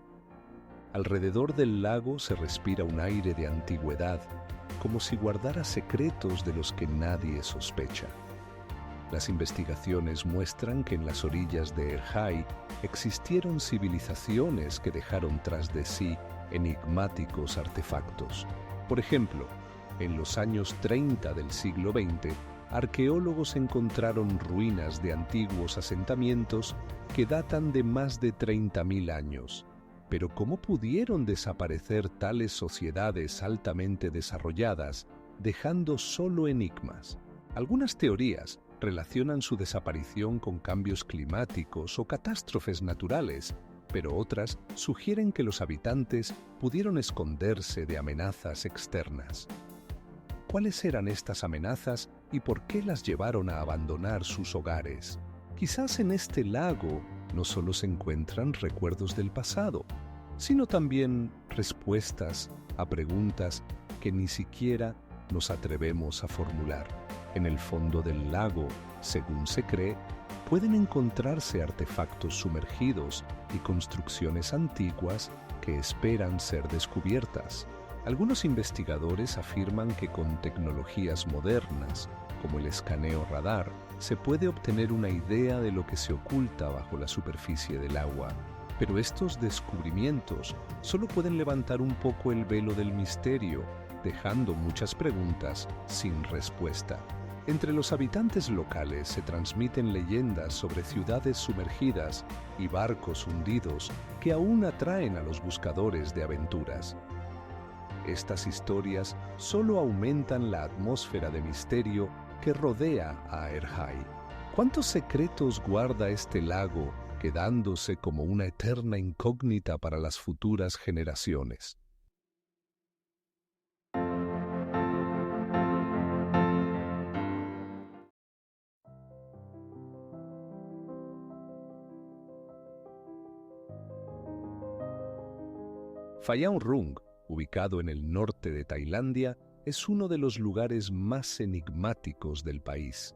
Alrededor del lago se respira un aire de antigüedad, como si guardara secretos de los que nadie sospecha. Las investigaciones muestran que en las orillas de Erhai existieron civilizaciones que dejaron tras de sí enigmáticos artefactos. Por ejemplo, en los años 30 del siglo XX, arqueólogos encontraron ruinas de antiguos asentamientos que datan de más de 30.000 años. Pero ¿cómo pudieron desaparecer tales sociedades altamente desarrolladas, dejando solo enigmas? Algunas teorías relacionan su desaparición con cambios climáticos o catástrofes naturales, pero otras sugieren que los habitantes pudieron esconderse de amenazas externas. ¿Cuáles eran estas amenazas y por qué las llevaron a abandonar sus hogares? Quizás en este lago no solo se encuentran recuerdos del pasado, sino también respuestas a preguntas que ni siquiera nos atrevemos a formular. En el fondo del lago, según se cree, pueden encontrarse artefactos sumergidos y construcciones antiguas que esperan ser descubiertas. Algunos investigadores afirman que con tecnologías modernas, como el escaneo radar, se puede obtener una idea de lo que se oculta bajo la superficie del agua. Pero estos descubrimientos solo pueden levantar un poco el velo del misterio, dejando muchas preguntas sin respuesta. Entre los habitantes locales se transmiten leyendas sobre ciudades sumergidas y barcos hundidos que aún atraen a los buscadores de aventuras. Estas historias solo aumentan la atmósfera de misterio que rodea a Erhai. ¿Cuántos secretos guarda este lago, quedándose como una eterna incógnita para las futuras generaciones? Phayao-rung, ubicado en el norte de Tailandia, es uno de los lugares más enigmáticos del país.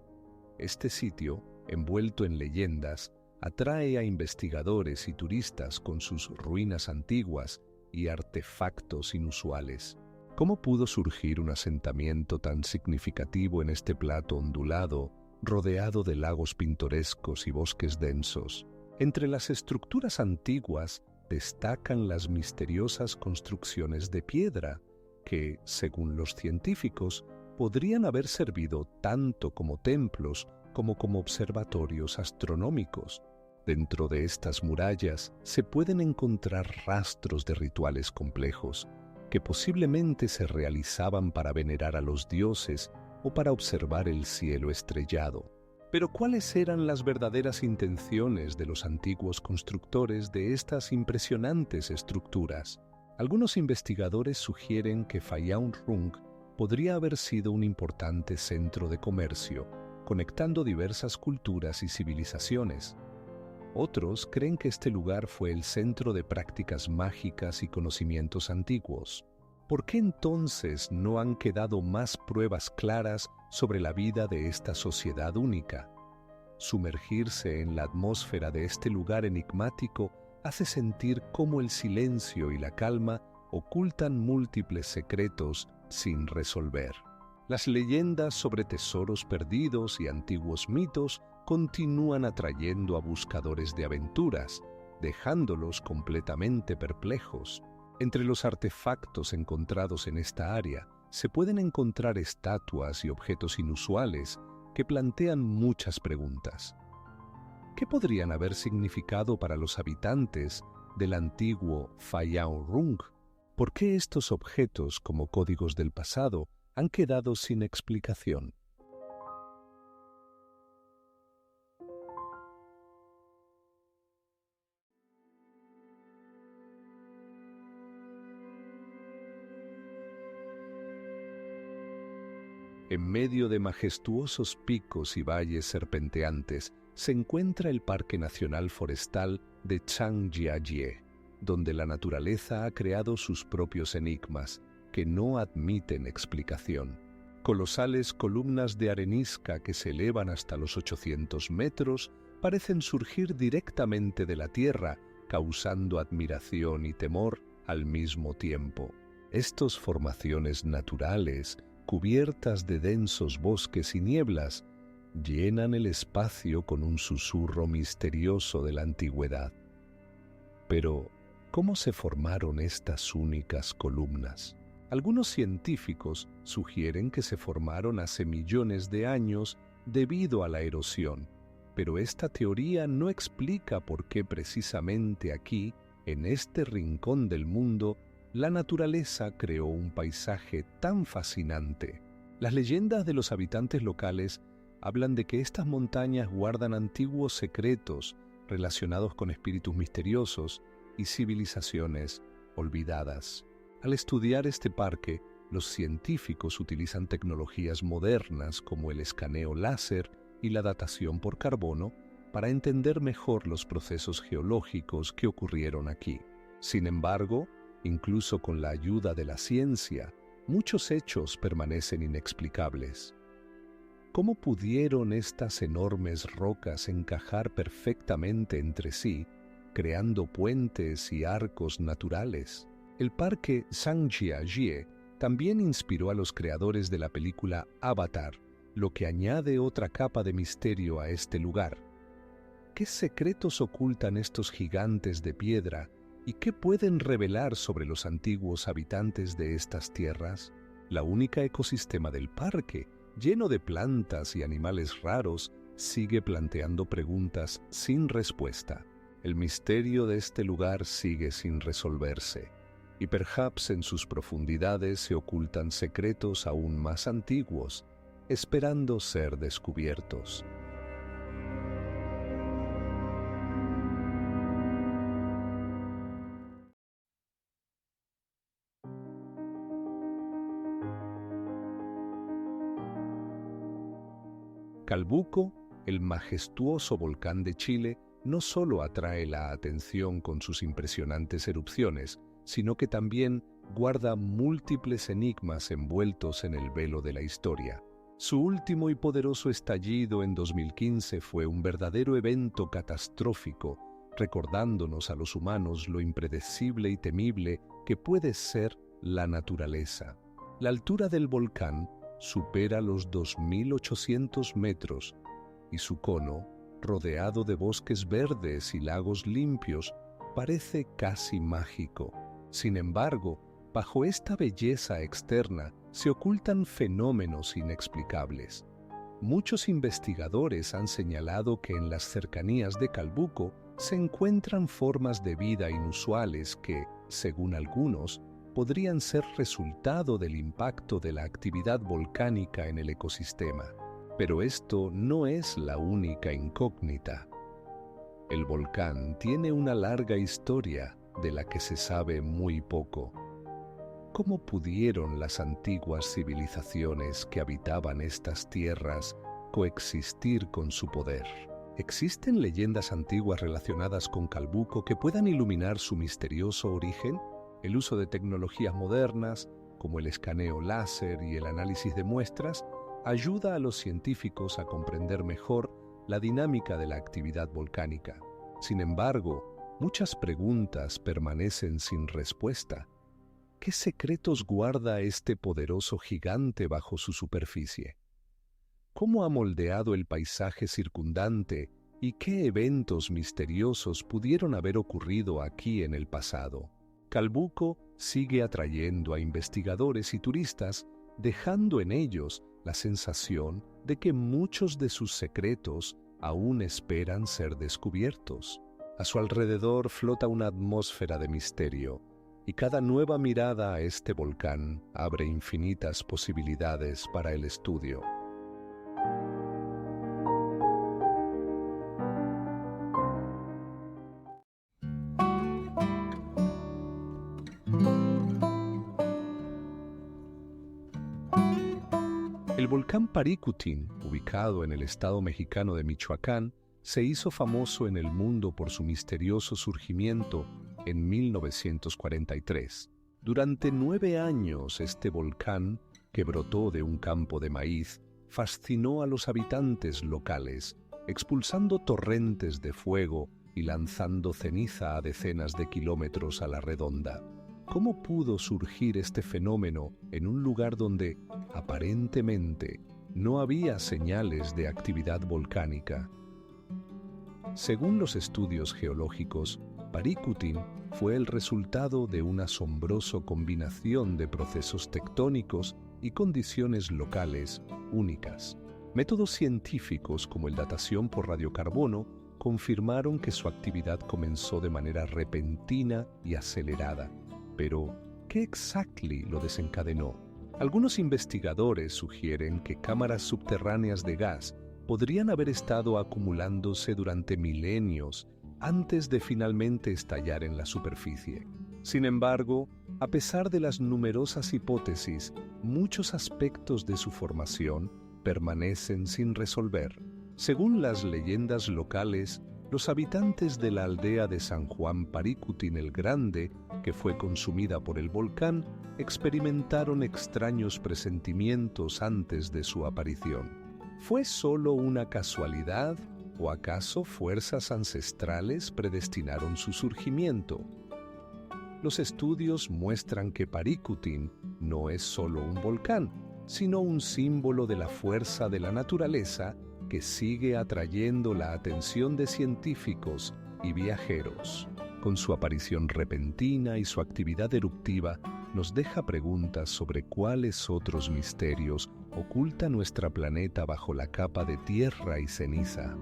Este sitio, envuelto en leyendas, atrae a investigadores y turistas con sus ruinas antiguas y artefactos inusuales. ¿Cómo pudo surgir un asentamiento tan significativo en este plato ondulado, rodeado de lagos pintorescos y bosques densos? Entre las estructuras antiguas destacan las misteriosas construcciones de piedra que, según los científicos, podrían haber servido tanto como templos como observatorios astronómicos. Dentro de estas murallas se pueden encontrar rastros de rituales complejos que posiblemente se realizaban para venerar a los dioses o para observar el cielo estrellado. Pero ¿cuáles eran las verdaderas intenciones de los antiguos constructores de estas impresionantes estructuras? Algunos investigadores sugieren que Phayao-rung podría haber sido un importante centro de comercio, conectando diversas culturas y civilizaciones. Otros creen que este lugar fue el centro de prácticas mágicas y conocimientos antiguos. ¿Por qué entonces no han quedado más pruebas claras sobre la vida de esta sociedad única? Sumergirse en la atmósfera de este lugar enigmático hace sentir cómo el silencio y la calma ocultan múltiples secretos sin resolver. Las leyendas sobre tesoros perdidos y antiguos mitos continúan atrayendo a buscadores de aventuras, dejándolos completamente perplejos. Entre los artefactos encontrados en esta área se pueden encontrar estatuas y objetos inusuales que plantean muchas preguntas. ¿Qué podrían haber significado para los habitantes del antiguo Fayao-Rung? ¿Por qué estos objetos, como códigos del pasado, han quedado sin explicación? En medio de majestuosos picos y valles serpenteantes se encuentra el Parque Nacional Forestal de Changjiajie, donde la naturaleza ha creado sus propios enigmas que no admiten explicación. Colosales columnas de arenisca que se elevan hasta los 800 metros parecen surgir directamente de la tierra, causando admiración y temor al mismo tiempo. Estas formaciones naturales, cubiertas de densos bosques y nieblas, llenan el espacio con un susurro misterioso de la antigüedad. Pero, ¿cómo se formaron estas únicas columnas? Algunos científicos sugieren que se formaron hace millones de años debido a la erosión, pero esta teoría no explica por qué precisamente aquí, en este rincón del mundo, la naturaleza creó un paisaje tan fascinante. Las leyendas de los habitantes locales hablan de que estas montañas guardan antiguos secretos relacionados con espíritus misteriosos y civilizaciones olvidadas. Al estudiar este parque, los científicos utilizan tecnologías modernas como el escaneo láser y la datación por carbono para entender mejor los procesos geológicos que ocurrieron aquí. Sin embargo, incluso con la ayuda de la ciencia, muchos hechos permanecen inexplicables. ¿Cómo pudieron estas enormes rocas encajar perfectamente entre sí, creando puentes y arcos naturales? El parque Zhangjiajie también inspiró a los creadores de la película Avatar, lo que añade otra capa de misterio a este lugar. ¿Qué secretos ocultan estos gigantes de piedra y qué pueden revelar sobre los antiguos habitantes de estas tierras? La única ecosistema del parque, lleno de plantas y animales raros, sigue planteando preguntas sin respuesta. El misterio de este lugar sigue sin resolverse, y perhaps en sus profundidades se ocultan secretos aún más antiguos, esperando ser descubiertos. Calbuco, el majestuoso volcán de Chile, no solo atrae la atención con sus impresionantes erupciones, sino que también guarda múltiples enigmas envueltos en el velo de la historia. Su último y poderoso estallido en 2015 fue un verdadero evento catastrófico, recordándonos a los humanos lo impredecible y temible que puede ser la naturaleza. La altura del volcán supera los 2.800 metros y su cono, rodeado de bosques verdes y lagos limpios, parece casi mágico. Sin embargo, bajo esta belleza externa se ocultan fenómenos inexplicables. Muchos investigadores han señalado que en las cercanías de Calbuco se encuentran formas de vida inusuales que, según algunos, podrían ser resultado del impacto de la actividad volcánica en el ecosistema. Pero esto no es la única incógnita. El volcán tiene una larga historia de la que se sabe muy poco. ¿Cómo pudieron las antiguas civilizaciones que habitaban estas tierras coexistir con su poder? ¿Existen leyendas antiguas relacionadas con Calbuco que puedan iluminar su misterioso origen? El uso de tecnologías modernas, como el escaneo láser y el análisis de muestras, ayuda a los científicos a comprender mejor la dinámica de la actividad volcánica. Sin embargo, muchas preguntas permanecen sin respuesta. ¿Qué secretos guarda este poderoso gigante bajo su superficie? ¿Cómo ha moldeado el paisaje circundante y qué eventos misteriosos pudieron haber ocurrido aquí en el pasado? Calbuco sigue atrayendo a investigadores y turistas, dejando en ellos la sensación de que muchos de sus secretos aún esperan ser descubiertos. A su alrededor flota una atmósfera de misterio, y cada nueva mirada a este volcán abre infinitas posibilidades para el estudio. El volcán Paricutín, ubicado en el estado mexicano de Michoacán, se hizo famoso en el mundo por su misterioso surgimiento en 1943. Durante 9 años, este volcán, que brotó de un campo de maíz, fascinó a los habitantes locales, expulsando torrentes de fuego y lanzando ceniza a decenas de kilómetros a la redonda. ¿Cómo pudo surgir este fenómeno en un lugar donde, aparentemente, no había señales de actividad volcánica? Según los estudios geológicos, Paricutín fue el resultado de una asombrosa combinación de procesos tectónicos y condiciones locales únicas. Métodos científicos como la datación por radiocarbono confirmaron que su actividad comenzó de manera repentina y acelerada. Pero, ¿qué exactamente lo desencadenó? Algunos investigadores sugieren que cámaras subterráneas de gas podrían haber estado acumulándose durante milenios antes de finalmente estallar en la superficie. Sin embargo, a pesar de las numerosas hipótesis, muchos aspectos de su formación permanecen sin resolver. Según las leyendas locales, los habitantes de la aldea de San Juan Paricutín el Grande, que fue consumida por el volcán, experimentaron extraños presentimientos antes de su aparición. ¿Fue solo una casualidad o acaso fuerzas ancestrales predestinaron su surgimiento? Los estudios muestran que Paricutín no es solo un volcán, sino un símbolo de la fuerza de la naturaleza que sigue atrayendo la atención de científicos y viajeros. Con su aparición repentina y su actividad eruptiva, nos deja preguntas sobre cuáles otros misterios oculta nuestro planeta bajo la capa de tierra y ceniza.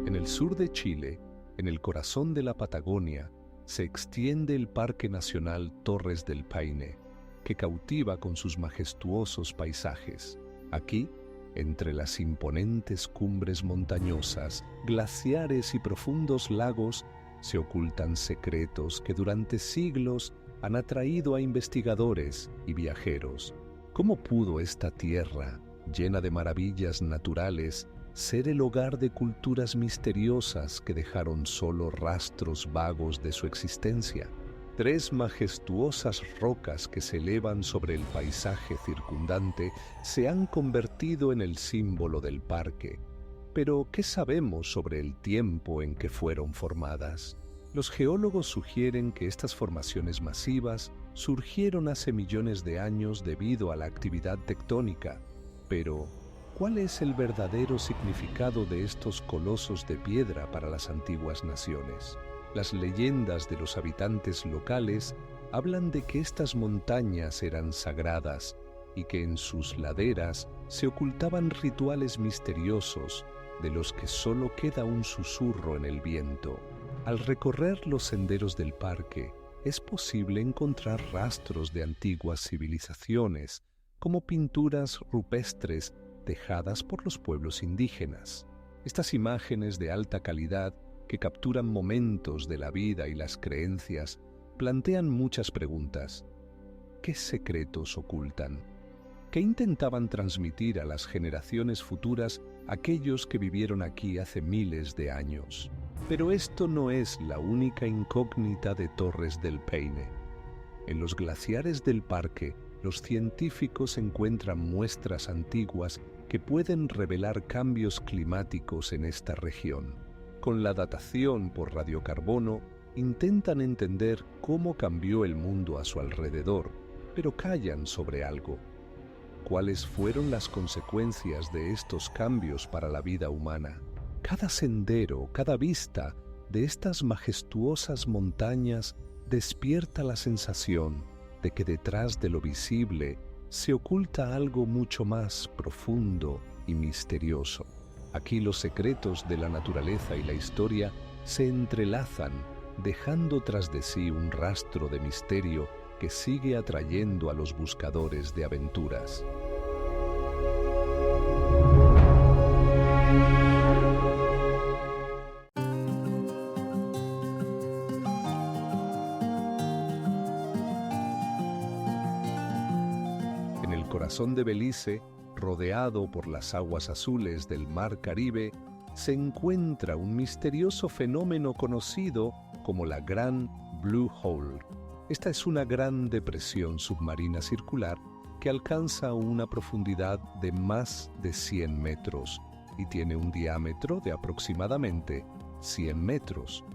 En el sur de Chile, en el corazón de la Patagonia, se extiende el Parque Nacional Torres del Paine, que cautiva con sus majestuosos paisajes. Aquí, entre las imponentes cumbres montañosas, glaciares y profundos lagos, se ocultan secretos que durante siglos han atraído a investigadores y viajeros. ¿Cómo pudo esta tierra, llena de maravillas naturales, ser el hogar de culturas misteriosas que dejaron solo rastros vagos de su existencia? 3 majestuosas rocas que se elevan sobre el paisaje circundante se han convertido en el símbolo del parque. Pero, ¿qué sabemos sobre el tiempo en que fueron formadas? Los geólogos sugieren que estas formaciones masivas surgieron hace millones de años debido a la actividad tectónica. Pero, ¿cuál es el verdadero significado de estos colosos de piedra para las antiguas naciones? Las leyendas de los habitantes locales hablan de que estas montañas eran sagradas y que en sus laderas se ocultaban rituales misteriosos de los que solo queda un susurro en el viento. Al recorrer los senderos del parque, es posible encontrar rastros de antiguas civilizaciones, como pinturas rupestres dejadas por los pueblos indígenas. Estas imágenes de alta calidad que capturan momentos de la vida y las creencias, plantean muchas preguntas. ¿Qué secretos ocultan? ¿Qué intentaban transmitir a las generaciones futuras aquellos que vivieron aquí hace miles de años? Pero esto no es la única incógnita de Torres del Paine. En los glaciares del parque, los científicos encuentran muestras antiguas que pueden revelar cambios climáticos en esta región. Con la datación por radiocarbono, intentan entender cómo cambió el mundo a su alrededor, pero callan sobre algo. ¿Cuáles fueron las consecuencias de estos cambios para la vida humana? Cada sendero, cada vista de estas majestuosas montañas despierta la sensación de que detrás de lo visible se oculta algo mucho más profundo y misterioso. Aquí los secretos de la naturaleza y la historia se entrelazan, dejando tras de sí un rastro de misterio que sigue atrayendo a los buscadores de aventuras. En el corazón de Belice, rodeado por las aguas azules del Mar Caribe, se encuentra un misterioso fenómeno conocido como la Gran Blue Hole. Esta es una gran depresión submarina circular que alcanza una profundidad de más de 100 metros y tiene un diámetro de aproximadamente 100 metros.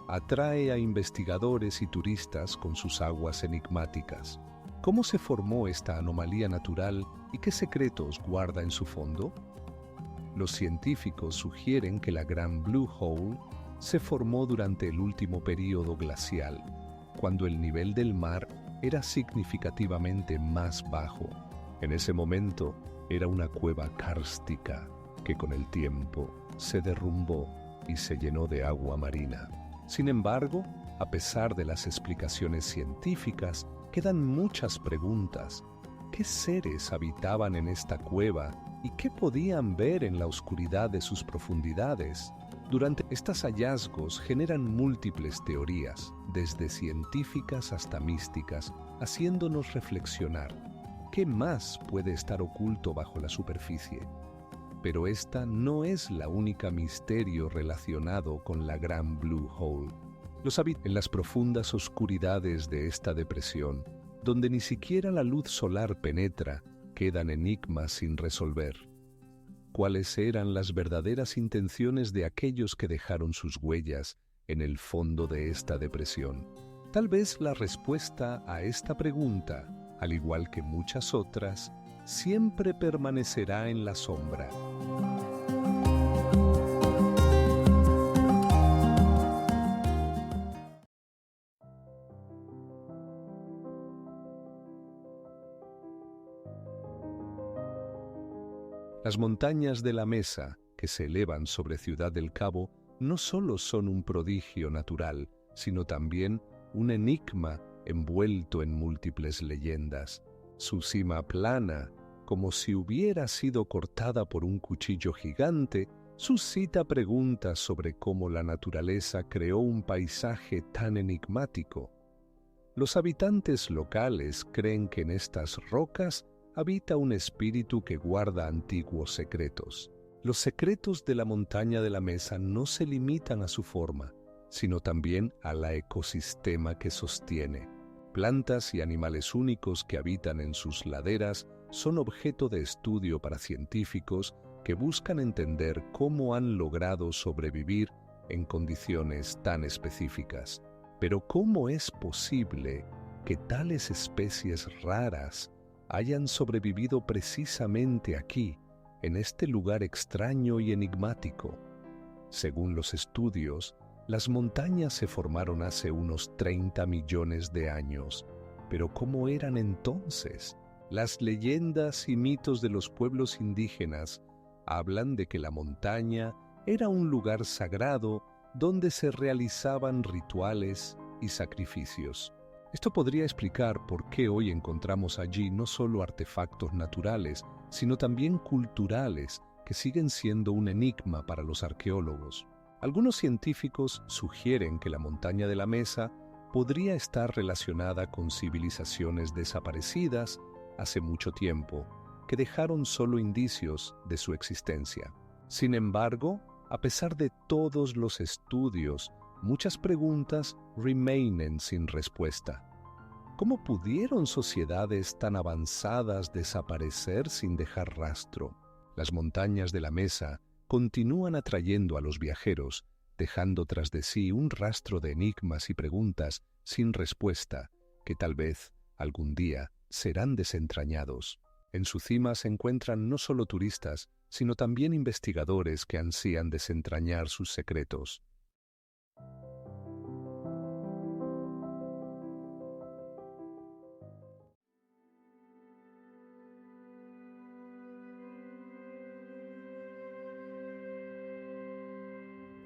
Atrae a investigadores y turistas con sus aguas enigmáticas. ¿Cómo se formó esta anomalía natural y qué secretos guarda en su fondo? Los científicos sugieren que la Gran Blue Hole se formó durante el último período glacial, cuando el nivel del mar era significativamente más bajo. En ese momento era una cueva kárstica que con el tiempo se derrumbó y se llenó de agua marina. Sin embargo, a pesar de las explicaciones científicas, quedan muchas preguntas. ¿Qué seres habitaban en esta cueva y qué podían ver en la oscuridad de sus profundidades? Durante estos hallazgos generan múltiples teorías, desde científicas hasta místicas, haciéndonos reflexionar. ¿Qué más puede estar oculto bajo la superficie? Pero esta no es la única misterio relacionado con la Gran Blue Hole. En las profundas oscuridades de esta depresión, donde ni siquiera la luz solar penetra, quedan enigmas sin resolver. ¿Cuáles eran las verdaderas intenciones de aquellos que dejaron sus huellas en el fondo de esta depresión? Tal vez la respuesta a esta pregunta, al igual que muchas otras, siempre permanecerá en la sombra. Las montañas de la Mesa, que se elevan sobre Ciudad del Cabo, no solo son un prodigio natural, sino también un enigma envuelto en múltiples leyendas. Su cima plana, como si hubiera sido cortada por un cuchillo gigante, suscita preguntas sobre cómo la naturaleza creó un paisaje tan enigmático. Los habitantes locales creen que en estas rocas habita un espíritu que guarda antiguos secretos. Los secretos de la montaña de la Mesa no se limitan a su forma, sino también al ecosistema que sostiene. Plantas y animales únicos que habitan en sus laderas son objeto de estudio para científicos que buscan entender cómo han logrado sobrevivir en condiciones tan específicas. Pero ¿cómo es posible que tales especies raras hayan sobrevivido precisamente aquí, en este lugar extraño y enigmático? Según los estudios, las montañas se formaron hace unos 30 millones de años. Pero ¿cómo eran entonces? Las leyendas y mitos de los pueblos indígenas hablan de que la montaña era un lugar sagrado donde se realizaban rituales y sacrificios. Esto podría explicar por qué hoy encontramos allí no solo artefactos naturales, sino también culturales que siguen siendo un enigma para los arqueólogos. Algunos científicos sugieren que la montaña de la Mesa podría estar relacionada con civilizaciones desaparecidas hace mucho tiempo, que dejaron solo indicios de su existencia. Sin embargo, a pesar de todos los estudios, muchas preguntas remainen sin respuesta. ¿Cómo pudieron sociedades tan avanzadas desaparecer sin dejar rastro? Las montañas de la Mesa continúan atrayendo a los viajeros, dejando tras de sí un rastro de enigmas y preguntas sin respuesta que tal vez algún día serán desentrañados. En su cima se encuentran no solo turistas, sino también investigadores que ansían desentrañar sus secretos.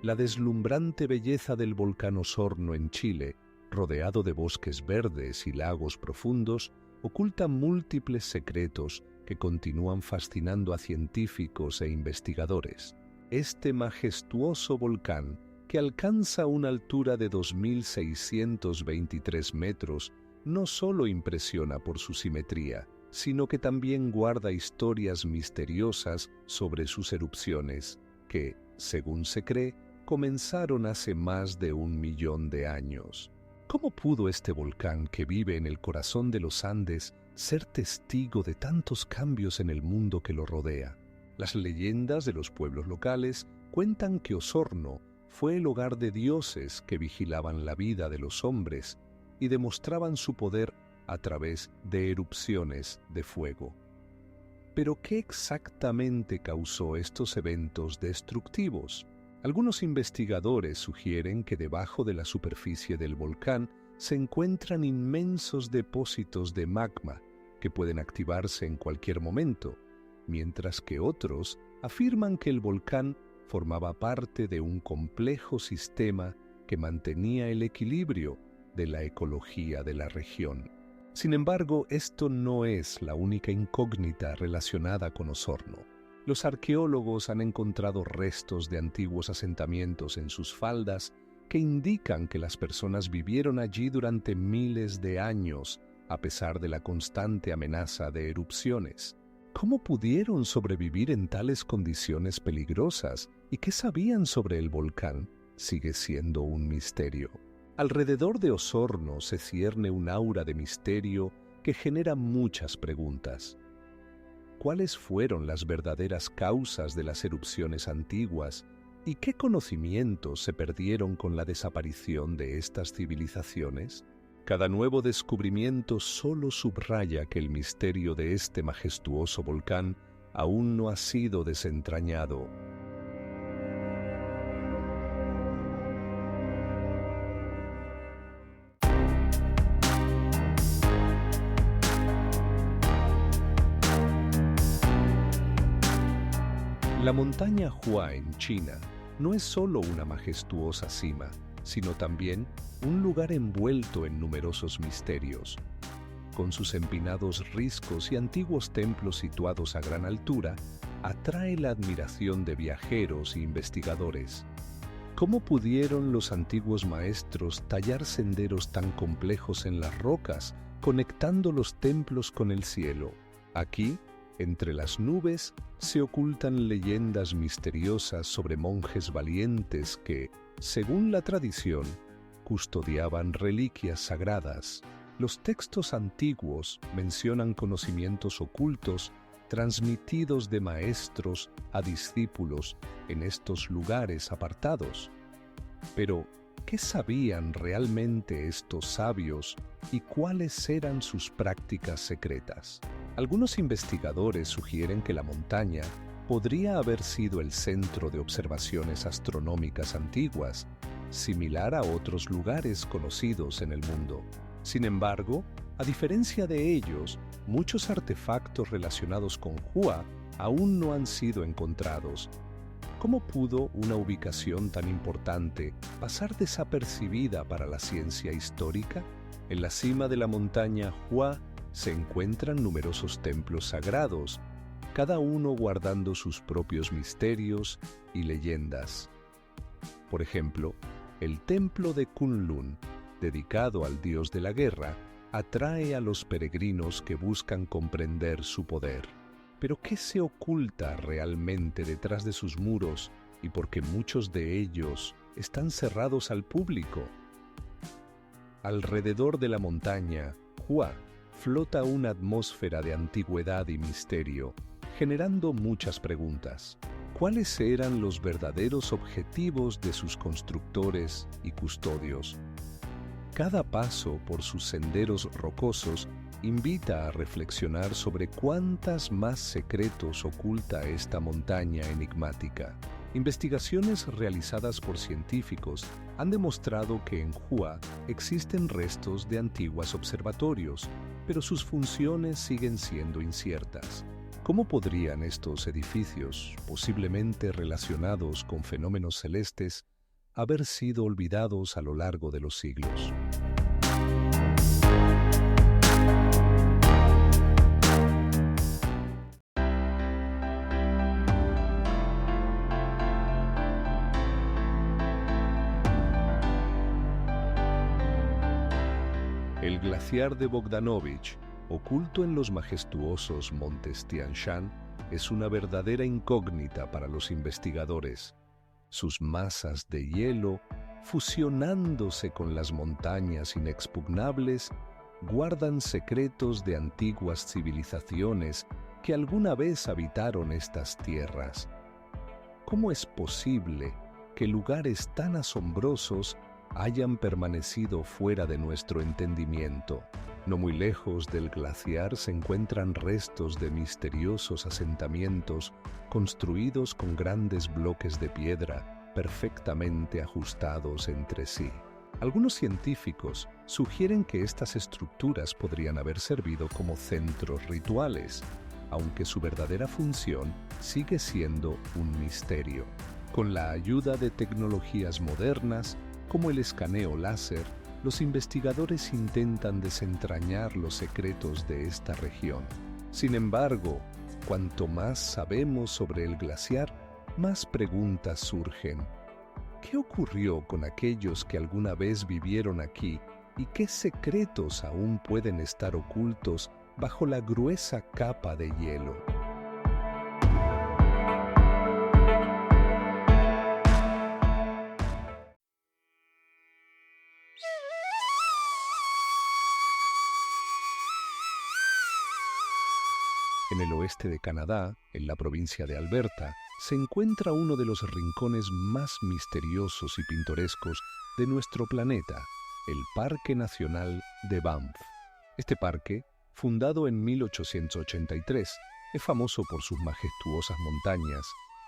La deslumbrante belleza del volcán Osorno en Chile, rodeado de bosques verdes y lagos profundos, oculta múltiples secretos que continúan fascinando a científicos e investigadores. Este majestuoso volcán, que alcanza una altura de 2.623 metros, no solo impresiona por su simetría, sino que también guarda historias misteriosas sobre sus erupciones, que, según se cree, comenzaron hace más de 1.000.000 de años. ¿Cómo pudo este volcán que vive en el corazón de los Andes ser testigo de tantos cambios en el mundo que lo rodea? Las leyendas de los pueblos locales cuentan que Osorno fue el hogar de dioses que vigilaban la vida de los hombres y demostraban su poder a través de erupciones de fuego. ¿Pero qué exactamente causó estos eventos destructivos? Algunos investigadores sugieren que debajo de la superficie del volcán se encuentran inmensos depósitos de magma que pueden activarse en cualquier momento, mientras que otros afirman que el volcán formaba parte de un complejo sistema que mantenía el equilibrio de la ecología de la región. Sin embargo, esto no es la única incógnita relacionada con Osorno. Los arqueólogos han encontrado restos de antiguos asentamientos en sus faldas que indican que las personas vivieron allí durante miles de años, a pesar de la constante amenaza de erupciones. ¿Cómo pudieron sobrevivir en tales condiciones peligrosas y qué sabían sobre el volcán? Sigue siendo un misterio. Alrededor de Osorno se cierne un aura de misterio que genera muchas preguntas. ¿Cuáles fueron las verdaderas causas de las erupciones antiguas y qué conocimientos se perdieron con la desaparición de estas civilizaciones? Cada nuevo descubrimiento solo subraya que el misterio de este majestuoso volcán aún no ha sido desentrañado. La montaña Hua en China no es solo una majestuosa cima, sino también un lugar envuelto en numerosos misterios. Con sus empinados riscos y antiguos templos situados a gran altura, atrae la admiración de viajeros e investigadores. ¿Cómo pudieron los antiguos maestros tallar senderos tan complejos en las rocas, conectando los templos con el cielo? Aquí, entre las nubes, se ocultan leyendas misteriosas sobre monjes valientes que, según la tradición, custodiaban reliquias sagradas. Los textos antiguos mencionan conocimientos ocultos transmitidos de maestros a discípulos en estos lugares apartados. Pero, ¿qué sabían realmente estos sabios y cuáles eran sus prácticas secretas? Algunos investigadores sugieren que la montaña podría haber sido el centro de observaciones astronómicas antiguas, similar a otros lugares conocidos en el mundo. Sin embargo, a diferencia de ellos, muchos artefactos relacionados con Hua aún no han sido encontrados. ¿Cómo pudo una ubicación tan importante pasar desapercibida para la ciencia histórica? En la cima de la montaña Hua se encuentran numerosos templos sagrados, cada uno guardando sus propios misterios y leyendas. Por ejemplo, el templo de Kunlun, dedicado al dios de la guerra, atrae a los peregrinos que buscan comprender su poder. Pero ¿qué se oculta realmente detrás de sus muros y por qué muchos de ellos están cerrados al público? Alrededor de la montaña, Hua, flota una atmósfera de antigüedad y misterio, generando muchas preguntas. ¿Cuáles eran los verdaderos objetivos de sus constructores y custodios? Cada paso por sus senderos rocosos invita a reflexionar sobre cuántas más secretos oculta esta montaña enigmática. Investigaciones realizadas por científicos han demostrado que en Hua existen restos de antiguos observatorios, pero sus funciones siguen siendo inciertas. ¿Cómo podrían estos edificios, posiblemente relacionados con fenómenos celestes, haber sido olvidados a lo largo de los siglos? El glaciar de Bogdanovich, oculto en los majestuosos montes Tian Shan, es una verdadera incógnita para los investigadores. Sus masas de hielo, fusionándose con las montañas inexpugnables, guardan secretos de antiguas civilizaciones que alguna vez habitaron estas tierras. ¿Cómo es posible que lugares tan asombrosos hayan permanecido fuera de nuestro entendimiento? No muy lejos del glaciar se encuentran restos de misteriosos asentamientos construidos con grandes bloques de piedra perfectamente ajustados entre sí. Algunos científicos sugieren que estas estructuras podrían haber servido como centros rituales, aunque su verdadera función sigue siendo un misterio. Con la ayuda de tecnologías modernas, como el escaneo láser, los investigadores intentan desentrañar los secretos de esta región. Sin embargo, cuanto más sabemos sobre el glaciar, más preguntas surgen. ¿Qué ocurrió con aquellos que alguna vez vivieron aquí y qué secretos aún pueden estar ocultos bajo la gruesa capa de hielo? En el oeste de Canadá, en la provincia de Alberta, se encuentra uno de los rincones más misteriosos y pintorescos de nuestro planeta, el Parque Nacional de Banff. Este parque, fundado en 1883, es famoso por sus majestuosas montañas,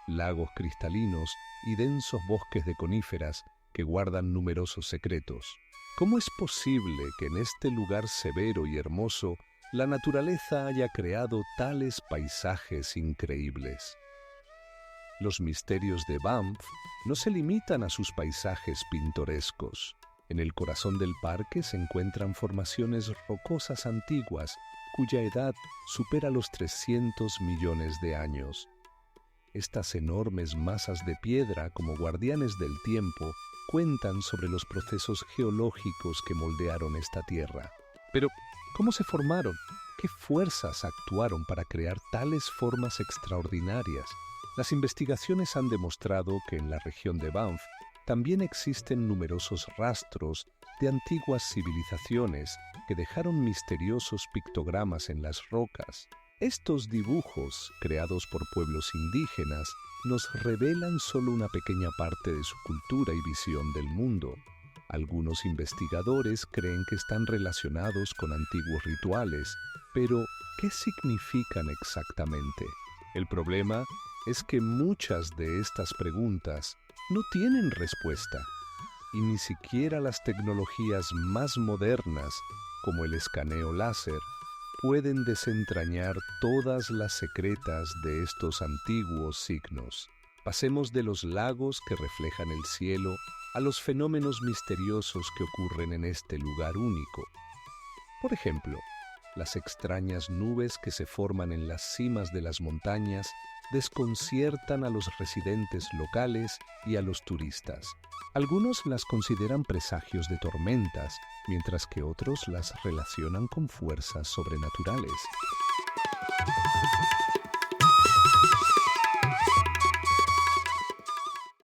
lagos cristalinos y densos bosques de coníferas que guardan numerosos secretos. ¿Cómo es posible que en este lugar severo y hermoso la naturaleza haya creado tales paisajes increíbles? Los misterios de Banff no se limitan a sus paisajes pintorescos. En el corazón del parque se encuentran formaciones rocosas antiguas cuya edad supera los 300 millones de años. Estas enormes masas de piedra, como guardianes del tiempo, cuentan sobre los procesos geológicos que moldearon esta tierra. Pero, ¿cómo se formaron? ¿Qué fuerzas actuaron para crear tales formas extraordinarias? Las investigaciones han demostrado que en la región de Banff también existen numerosos rastros de antiguas civilizaciones que dejaron misteriosos pictogramas en las rocas. Estos dibujos, creados por pueblos indígenas, nos revelan solo una pequeña parte de su cultura y visión del mundo. Algunos investigadores creen que están relacionados con antiguos rituales, pero ¿qué significan exactamente? El problema es que muchas de estas preguntas no tienen respuesta, y ni siquiera las tecnologías más modernas, como el escaneo láser, pueden desentrañar todas las secretas de estos antiguos signos. Pasemos de los lagos que reflejan el cielo a los fenómenos misteriosos que ocurren en este lugar único. Por ejemplo, las extrañas nubes que se forman en las cimas de las montañas desconciertan a los residentes locales y a los turistas. Algunos las consideran presagios de tormentas, mientras que otros las relacionan con fuerzas sobrenaturales.